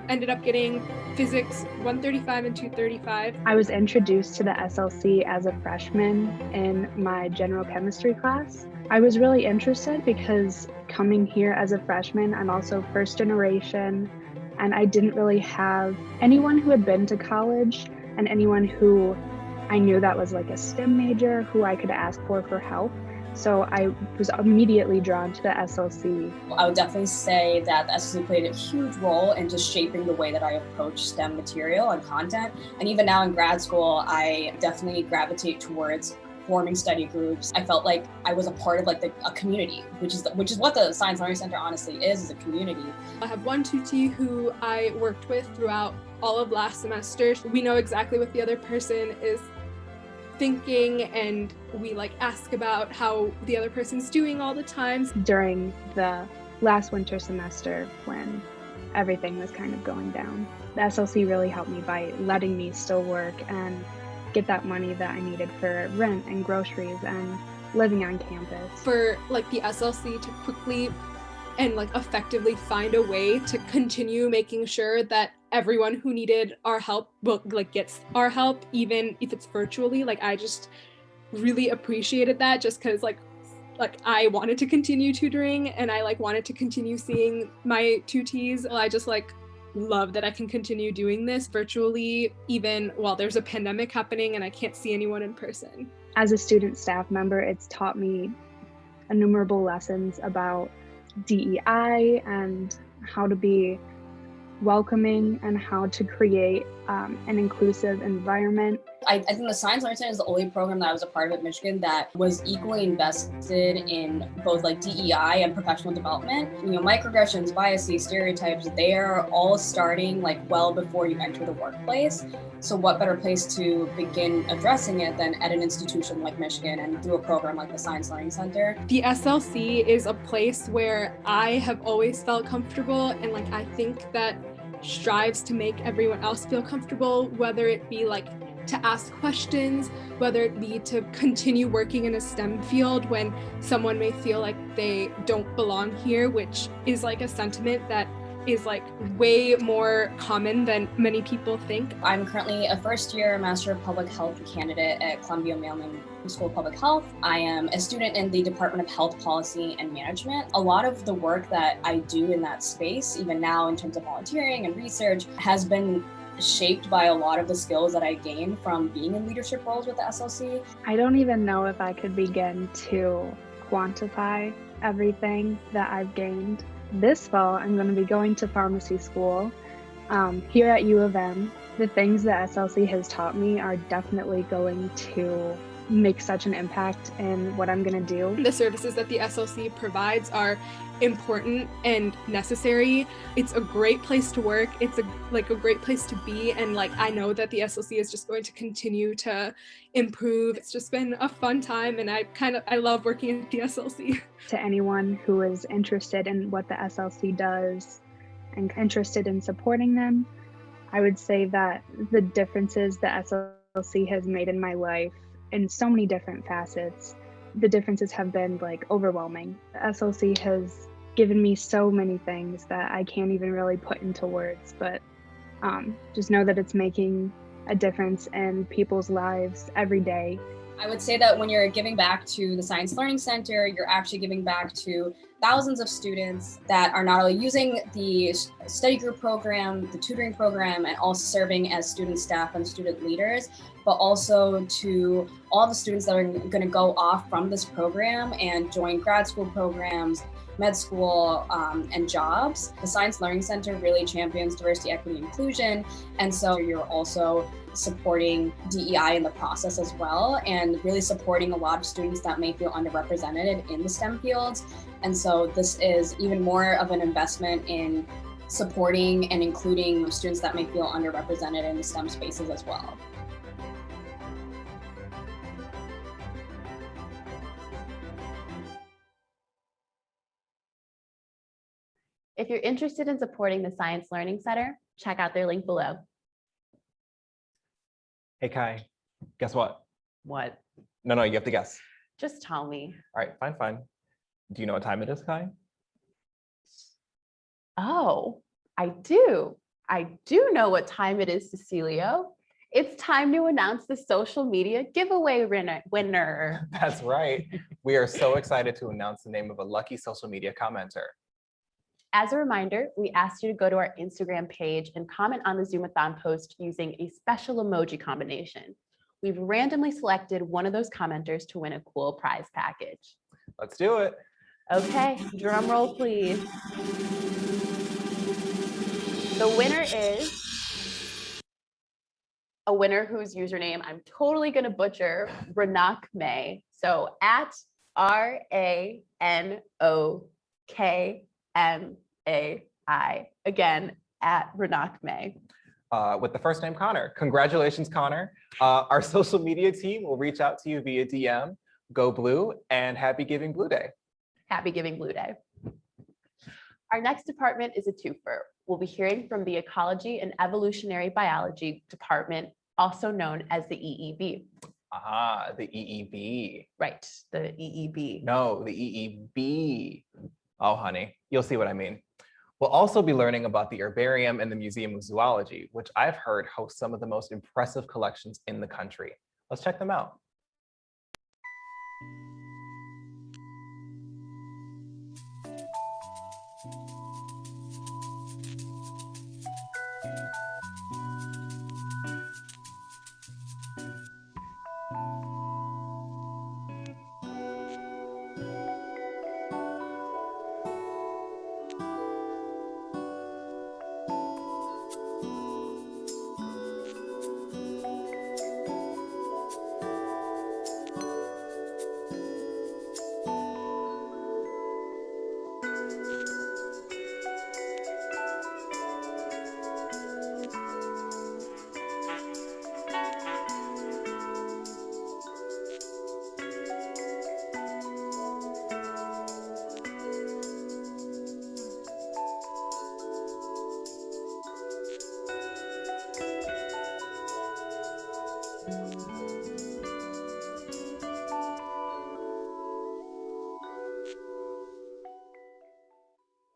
Speaker 14: ended up getting physics 135 and 235.
Speaker 12: I was introduced to the SLC as a freshman in my general chemistry class. I was really interested because coming here as a freshman, I'm also first generation, and I didn't really have anyone who had been to college and anyone who I knew that was like a STEM major who I could ask for help. So I was immediately drawn to the SLC.
Speaker 10: I would definitely say that the SLC played a huge role in just shaping the way that I approach STEM material and content. And even now in grad school, I definitely gravitate towards forming study groups. I felt like I was a part of like a community, which is what the Science Learning Center honestly is a community.
Speaker 14: I have one tutee who I worked with throughout all of last semester. We know exactly what the other person is thinking, and we like ask about how the other person's doing all the time.
Speaker 12: During the last winter semester when everything was kind of going down, the SLC really helped me by letting me still work and get that money that I needed for rent and groceries and living on campus.
Speaker 14: For like the SLC to quickly and like effectively find a way to continue making sure that everyone who needed our help gets our help, even if it's virtually. Like I just really appreciated that, just because like I wanted to continue tutoring and I like wanted to continue seeing my tutees. I just like love that I can continue doing this virtually even while there's a pandemic happening and I can't see anyone in person.
Speaker 12: As a student staff member, it's taught me innumerable lessons about DEI and how to be welcoming and how to create an inclusive environment.
Speaker 10: I think the Science Learning Center is the only program that I was a part of at Michigan that was equally invested in both like DEI and professional development. You know, microaggressions, biases, stereotypes, they are all starting like well before you enter the workplace. So what better place to begin addressing it than at an institution like Michigan and through a program like the Science Learning Center.
Speaker 14: The SLC is a place where I have always felt comfortable, and like I think that strives to make everyone else feel comfortable, whether it be like to ask questions, whether it be to continue working in a STEM field when someone may feel like they don't belong here, which is like a sentiment that is like way more common than many people think.
Speaker 10: I'm currently a first-year Master of Public Health candidate at Columbia Mailman School of Public Health. I am a student in the Department of Health Policy and Management. A lot of the work that I do in that space, even now in terms of volunteering and research, has been shaped by a lot of the skills that I gained from being in leadership roles with the SLC.
Speaker 12: I don't even know if I could begin to quantify everything that I've gained. This fall, I'm going to be going to pharmacy school here at U of M. The things that SLC has taught me are definitely going to make such an impact in what I'm going to do.
Speaker 14: The services that the SLC provides are important and necessary. It's a great place to work. It's a great place to be, and like I know that the SLC is just going to continue to improve. It's just been a fun time, and I love working at the SLC.
Speaker 12: To anyone who is interested in what the SLC does and interested in supporting them, I would say that the differences the SLC has made in my life in so many different facets, the differences have been like overwhelming. The SLC has given me so many things that I can't even really put into words, but just know that it's making a difference in people's lives every day.
Speaker 10: I would say that when you're giving back to the Science Learning Center, you're actually giving back to thousands of students that are not only using the study group program, the tutoring program, and also serving as student staff and student leaders, but also to all the students that are going to go off from this program and join grad school programs, med school, and jobs. The Science Learning Center really champions diversity, equity, and inclusion, and so you're also supporting DEI in the process as well, and really supporting a lot of students that may feel underrepresented in the STEM fields. And so this is even more of an investment in supporting and including students that may feel underrepresented in the STEM spaces as well.
Speaker 1: If you're interested in supporting the Science Learning Center, check out their link below.
Speaker 2: Hey, Kai, guess what?
Speaker 1: What?
Speaker 2: No, you have to guess.
Speaker 1: Just tell me.
Speaker 2: All right, fine. Do you know what time it is, Kai?
Speaker 1: Oh, I do. I do know what time it is, Cecilio. It's time to announce the social media giveaway winner.
Speaker 2: That's right. We are so excited to announce the name of a lucky social media commenter.
Speaker 1: As a reminder, we asked you to go to our Instagram page and comment on the Zoom-A-Thon post using a special emoji combination. we've randomly selected one of those commenters to win a cool prize package.
Speaker 2: Let's do it.
Speaker 1: Okay, drum roll, please. The winner is a winner whose username I'm totally going to butcher, Ranak May. So at RANOKMAI. Again, at Ranak May.
Speaker 2: With the first name Connor. Congratulations, Connor. Our social media team will reach out to you via DM. Go Blue, and happy Giving Blueday.
Speaker 1: Happy Giving Blueday. Our next department is a twofer. We'll be hearing from the Ecology and Evolutionary Biology Department, also known as the EEB.
Speaker 2: Ah, the EEB.
Speaker 1: Right, the EEB.
Speaker 2: No, the EEB. Oh, honey, you'll see what I mean. We'll also be learning about the Herbarium and the Museum of Zoology, which I've heard hosts some of the most impressive collections in the country. Let's check them out.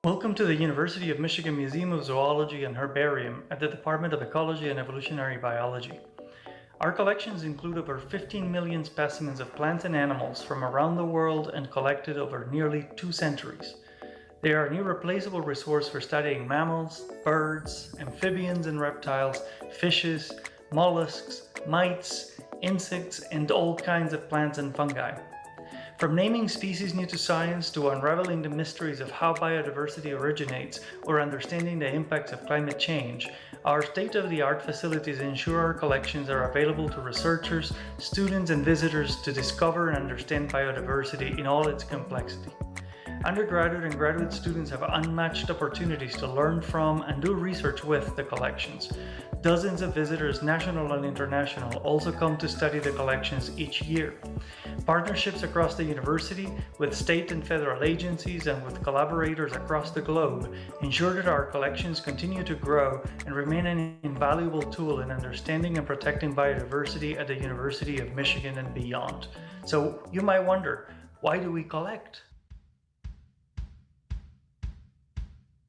Speaker 32: Welcome to the University of Michigan Museum of Zoology and Herbarium at the Department of Ecology and Evolutionary Biology. Our collections include over 15 million specimens of plants and animals from around the world and collected over nearly 2 centuries. They are an irreplaceable resource for studying mammals, birds, amphibians and reptiles, fishes, mollusks, mites, insects, and all kinds of plants and fungi. From naming species new to science to unraveling the mysteries of how biodiversity originates or understanding the impacts of climate change, our state-of-the-art facilities ensure our collections are available to researchers, students, and visitors to discover and understand biodiversity in all its complexity. Undergraduate and graduate students have unmatched opportunities to learn from and do research with the collections. Dozens of visitors, national and international, also come to study the collections each year. Partnerships across the university, with state and federal agencies, and with collaborators across the globe ensure that our collections continue to grow and remain an invaluable tool in understanding and protecting biodiversity at the University of Michigan and beyond. So you might wonder, why do we collect?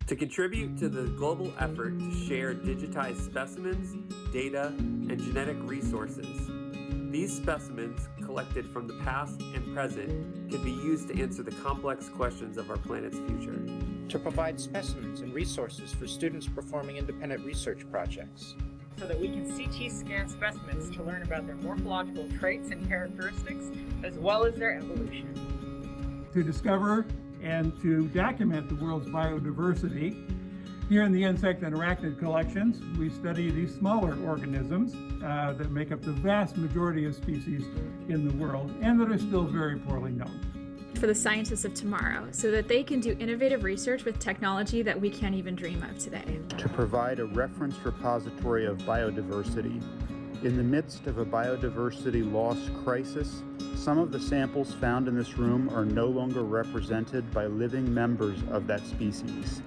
Speaker 15: To contribute to the global effort to share digitized specimens, data, and genetic resources, these specimens, collected from the past and present, can be used to answer the complex questions of our planet's future.
Speaker 16: To provide specimens and resources for students performing independent research projects.
Speaker 17: So that we can CT scan specimens to learn about their morphological traits and characteristics, as well as their evolution.
Speaker 18: To discover and to document the world's biodiversity. Here in the insect and arachnid collections, we study these smaller organisms that make up the vast majority of species in the world and that are still very poorly known.
Speaker 19: For the scientists of tomorrow, so that they can do innovative research with technology that we can't even dream of today.
Speaker 20: To provide a reference repository of biodiversity. In the midst of a biodiversity loss crisis, some of the samples found in this room are no longer represented by living members of that species.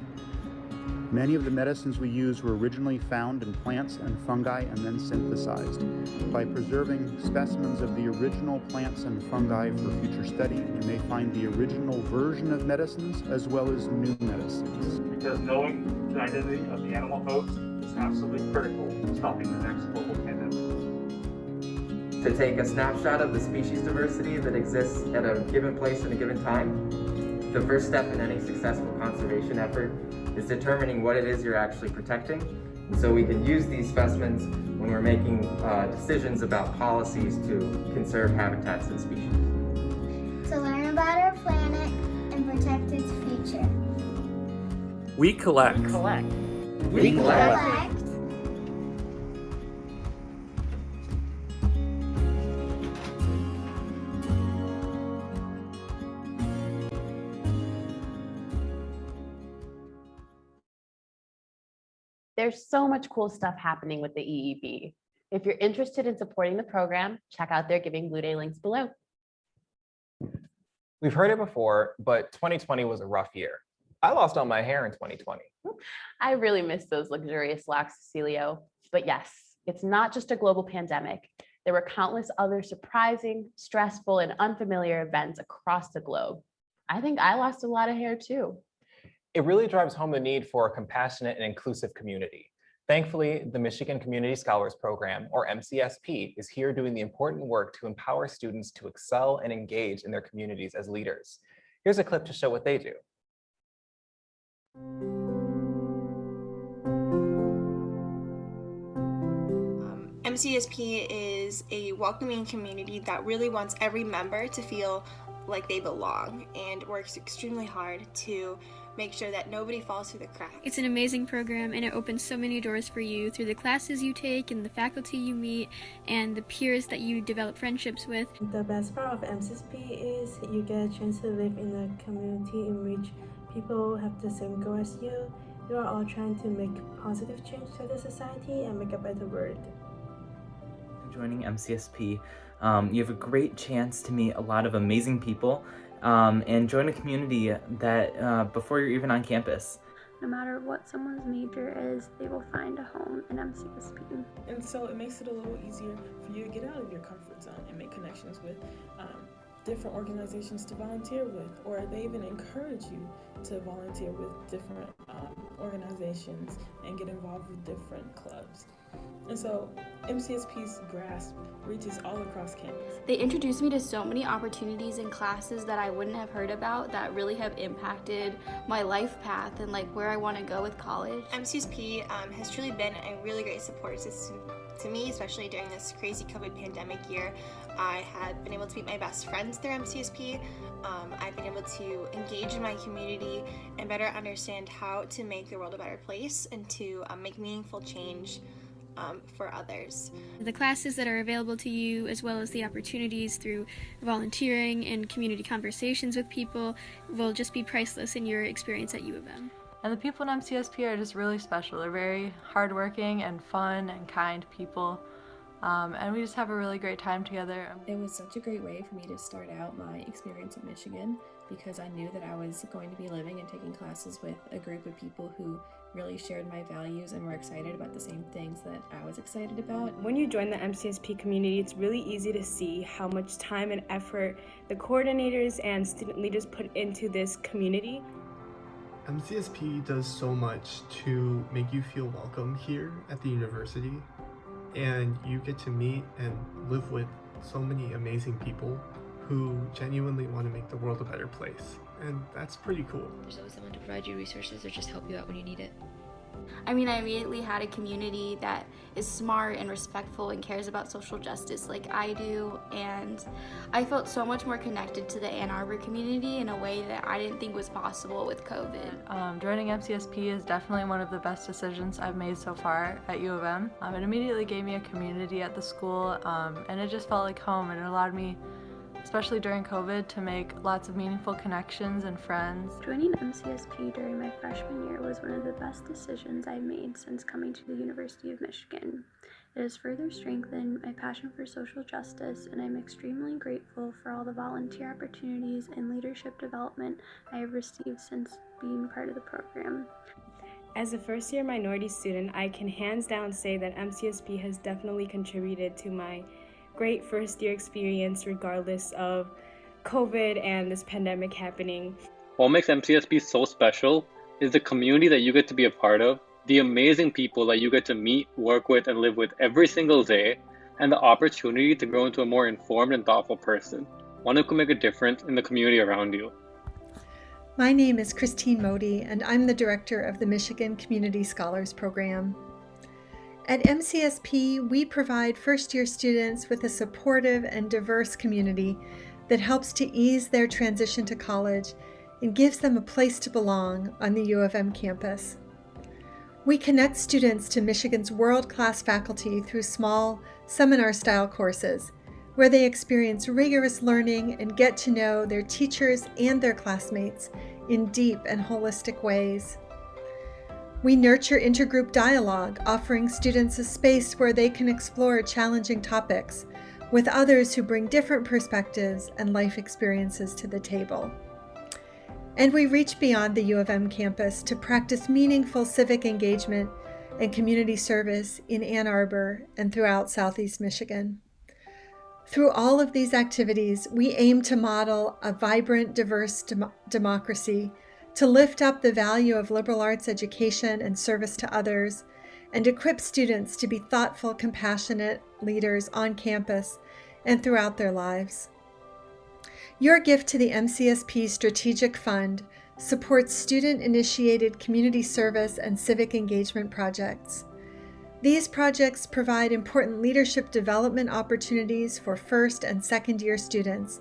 Speaker 20: Many of the medicines we use were originally found in plants and fungi and then synthesized. By preserving specimens of the original plants and fungi for future study, we may find the original version of medicines as well as new medicines.
Speaker 32: Because knowing the identity of the animal host is absolutely critical to stopping the next global pandemic.
Speaker 21: To take a snapshot of the species diversity that exists at a given place at a given time. The first step in any successful conservation effort is determining what it is you're actually protecting And so we can use these specimens when we're making decisions about policies to conserve habitats and species.
Speaker 4: To learn about our planet and protect its future.
Speaker 15: We collect.
Speaker 21: We collect.
Speaker 1: There's so much cool stuff happening with the EEB. If you're interested in supporting the program, check out their Giving Blueday links below.
Speaker 2: We've heard it before, but 2020 was a rough year. I lost all my hair in 2020.
Speaker 1: I really miss those luxurious locks, Cecilio. But yes, it's not just a global pandemic. There were countless other surprising, stressful, and unfamiliar events across the globe. I think I lost a lot of hair too.
Speaker 2: It really drives home the need for a compassionate and inclusive community. Thankfully, the Michigan Community Scholars Program, or MCSP, is here doing the important work to empower students to excel and engage in their communities as leaders. Here's a clip to show what they do.
Speaker 5: MCSP is a welcoming community that really wants every member to feel like they belong and works extremely hard to make sure that nobody falls through the cracks.
Speaker 6: It's an amazing program, and it opens so many doors for you through the classes you take and the faculty you meet and the peers that you develop friendships with.
Speaker 7: The best part of MCSP is you get a chance to live in a community in which people have the same goal as you. You are all trying to make positive change to the society and make a better world.
Speaker 8: Joining MCSP, you have a great chance to meet a lot of amazing people and join a community that before you're even on campus.
Speaker 6: No matter what someone's major is, they will find a home in MCSP.
Speaker 9: And so it makes it a little easier for you to get out of your comfort zone and make connections with different organizations to volunteer with, or they even encourage you to volunteer with different organizations and get involved with different clubs. And so MCSP's grasp reaches all across campus.
Speaker 6: They introduced me to so many opportunities and classes that I wouldn't have heard about that really have impacted my life path and like where I want to go with college.
Speaker 5: MCSP has truly been a really great support system to me, especially during this crazy COVID pandemic year. I have been able to meet my best friends through MCSP. I've been able to engage in my community and better understand how to make the world a better place and to make meaningful change for others.
Speaker 6: The classes that are available to you, as well as the opportunities through volunteering and community conversations with people, will just be priceless in your experience at U of M.
Speaker 11: And the people in MCSP are just really special. They're very hardworking and fun and kind people. And we just have a really great time together.
Speaker 22: It was such a great way for me to start out my experience at Michigan because I knew that I was going to be living and taking classes with a group of people who really shared my values and were excited about the same things that I was excited about.
Speaker 9: When you join the MCSP community, it's really easy to see how much time and effort the coordinators and student leaders put into this community.
Speaker 23: MCSP does so much to make you feel welcome here at the university, and you get to meet and live with so many amazing people who genuinely want to make the world a better place, and that's pretty cool.
Speaker 6: There's always someone to provide you resources or just help you out when you need it. I mean, I immediately had a community that is smart and respectful and cares about social justice like I do, and I felt so much more connected to the Ann Arbor community in a way that I didn't think was possible with COVID.
Speaker 11: Joining MCSP is definitely one of the best decisions I've made so far at U of M. It immediately gave me a community at the school, and it just felt like home, and it allowed me, especially during COVID, to make lots of meaningful connections and friends.
Speaker 6: Joining MCSP during my freshman year was one of the best decisions I've made since coming to the University of Michigan. It has further strengthened my passion for social justice, and I'm extremely grateful for all the volunteer opportunities and leadership development I have received since being part of the program.
Speaker 9: As a first-year minority student, I can hands down say that MCSP has definitely contributed to my great first-year experience regardless of COVID and this pandemic happening.
Speaker 24: What makes MCSP so special is the community that you get to be a part of, the amazing people that you get to meet, work with, and live with every single day, and the opportunity to grow into a more informed and thoughtful person, one who can make a difference in the community around you.
Speaker 25: My name is Christine Modi, and I'm the director of the Michigan Community Scholars Program.
Speaker 3: At MCSP, we provide first-year students with a supportive and diverse community that helps to ease their transition to college and gives them a place to belong on the U of M campus. We connect students to Michigan's world-class faculty through small, seminar-style courses, where they experience rigorous learning and get to know their teachers and their classmates in deep and holistic ways. We nurture intergroup dialogue, offering students a space where they can explore challenging topics with others who bring different perspectives and life experiences to the table. And we reach beyond the U of M campus to practice meaningful civic engagement and community service in Ann Arbor and throughout Southeast Michigan. Through all of these activities, we aim to model a vibrant, diverse democracy, to lift up the value of liberal arts education and service to others, and equip students to be thoughtful, compassionate leaders on campus and throughout their lives. Your gift to the MCSP Strategic Fund supports student-initiated community service and civic engagement projects. These projects provide important leadership development opportunities for first and second year students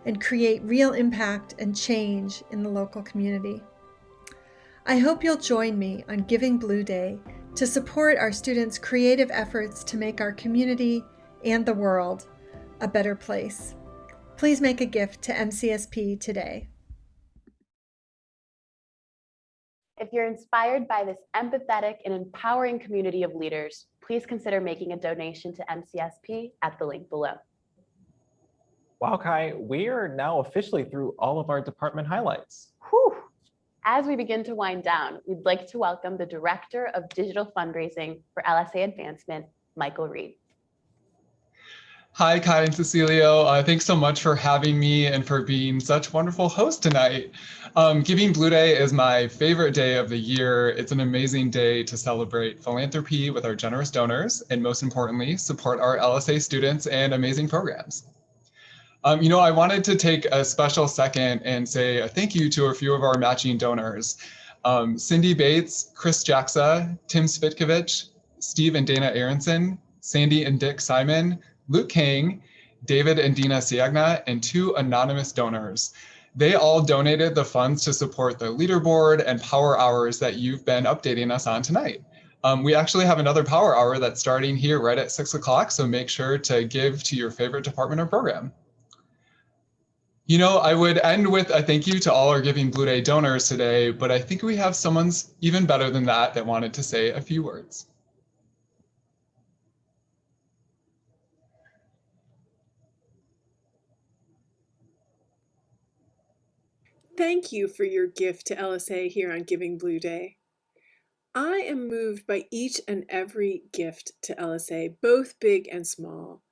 Speaker 3: and create real impact and change in the local community. I hope you'll join me on Giving Blueday to support our students' creative efforts to make our community and the world a better place. Please make a gift to MCSP today.
Speaker 1: If you're inspired by this empathetic and empowering community of leaders, please consider making a donation to MCSP at the link below.
Speaker 2: Wow, Kai, we are now officially through all of our department highlights.
Speaker 1: Whew. As we begin to wind down, we'd like to welcome the Director of Digital Fundraising for LSA Advancement, Michael Reed.
Speaker 10: Hi, Kai and Cecilio. Thanks so much for having me and for being such wonderful hosts tonight. Giving Blueday is my favorite day of the year. It's an amazing day to celebrate philanthropy with our generous donors and, most importantly, support our LSA students and amazing programs. I wanted to take a special second and say a thank you to a few of our matching donors. Cindy Bates, Chris Jacksa, Tim Svitkovich, Steve and Dana Aronson, Sandy and Dick Simon, Luke Kang, David and Dina Siagna, and 2 anonymous donors. They all donated the funds to support the leaderboard and power hours that you've been updating us on tonight. We actually have another power hour that's starting here right at 6 o'clock, so make sure to give to your favorite department or program. I would end with a thank you to all our Giving Blueday donors today, but I think we have someone's even better than that wanted to say a few words.
Speaker 12: Thank you for your gift to LSA here on Giving Blueday. I am moved by each and every gift to LSA, both big and small,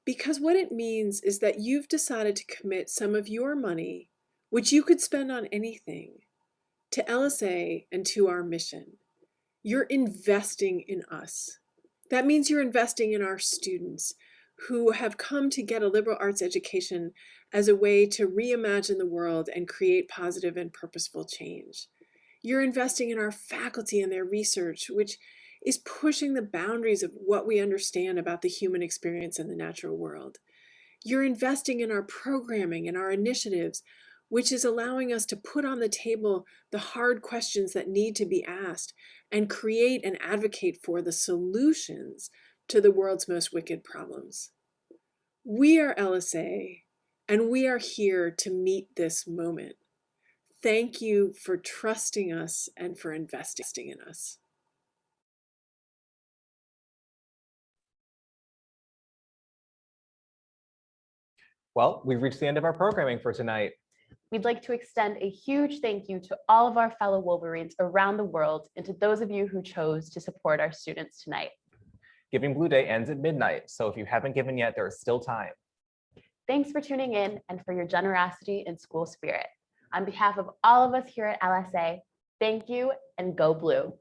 Speaker 12: because what it means is that you've decided to commit some of your money, which you could spend on anything, to LSA and to our mission. You're investing in us. That means you're investing in our students who have come to get a liberal arts education as a way to reimagine the world and create positive and purposeful change. You're investing in our faculty and their research, which is pushing the boundaries of what we understand about the human experience in the natural world. You're investing in our programming and our initiatives, which is allowing us to put on the table the hard questions that need to be asked and create and advocate for the solutions to the world's most wicked problems. We are LSA, and we are here to meet this moment. Thank you for trusting us and for investing in us.
Speaker 2: Well, we've reached the end of our programming for tonight.
Speaker 1: We'd like to extend a huge thank you to all of our fellow Wolverines around the world and to those of you who chose to support our students tonight.
Speaker 2: Giving Blueday ends at midnight, so if you haven't given yet, there is still time.
Speaker 1: Thanks for tuning in and for your generosity and school spirit. On behalf of all of us here at LSA, thank you and go Blue.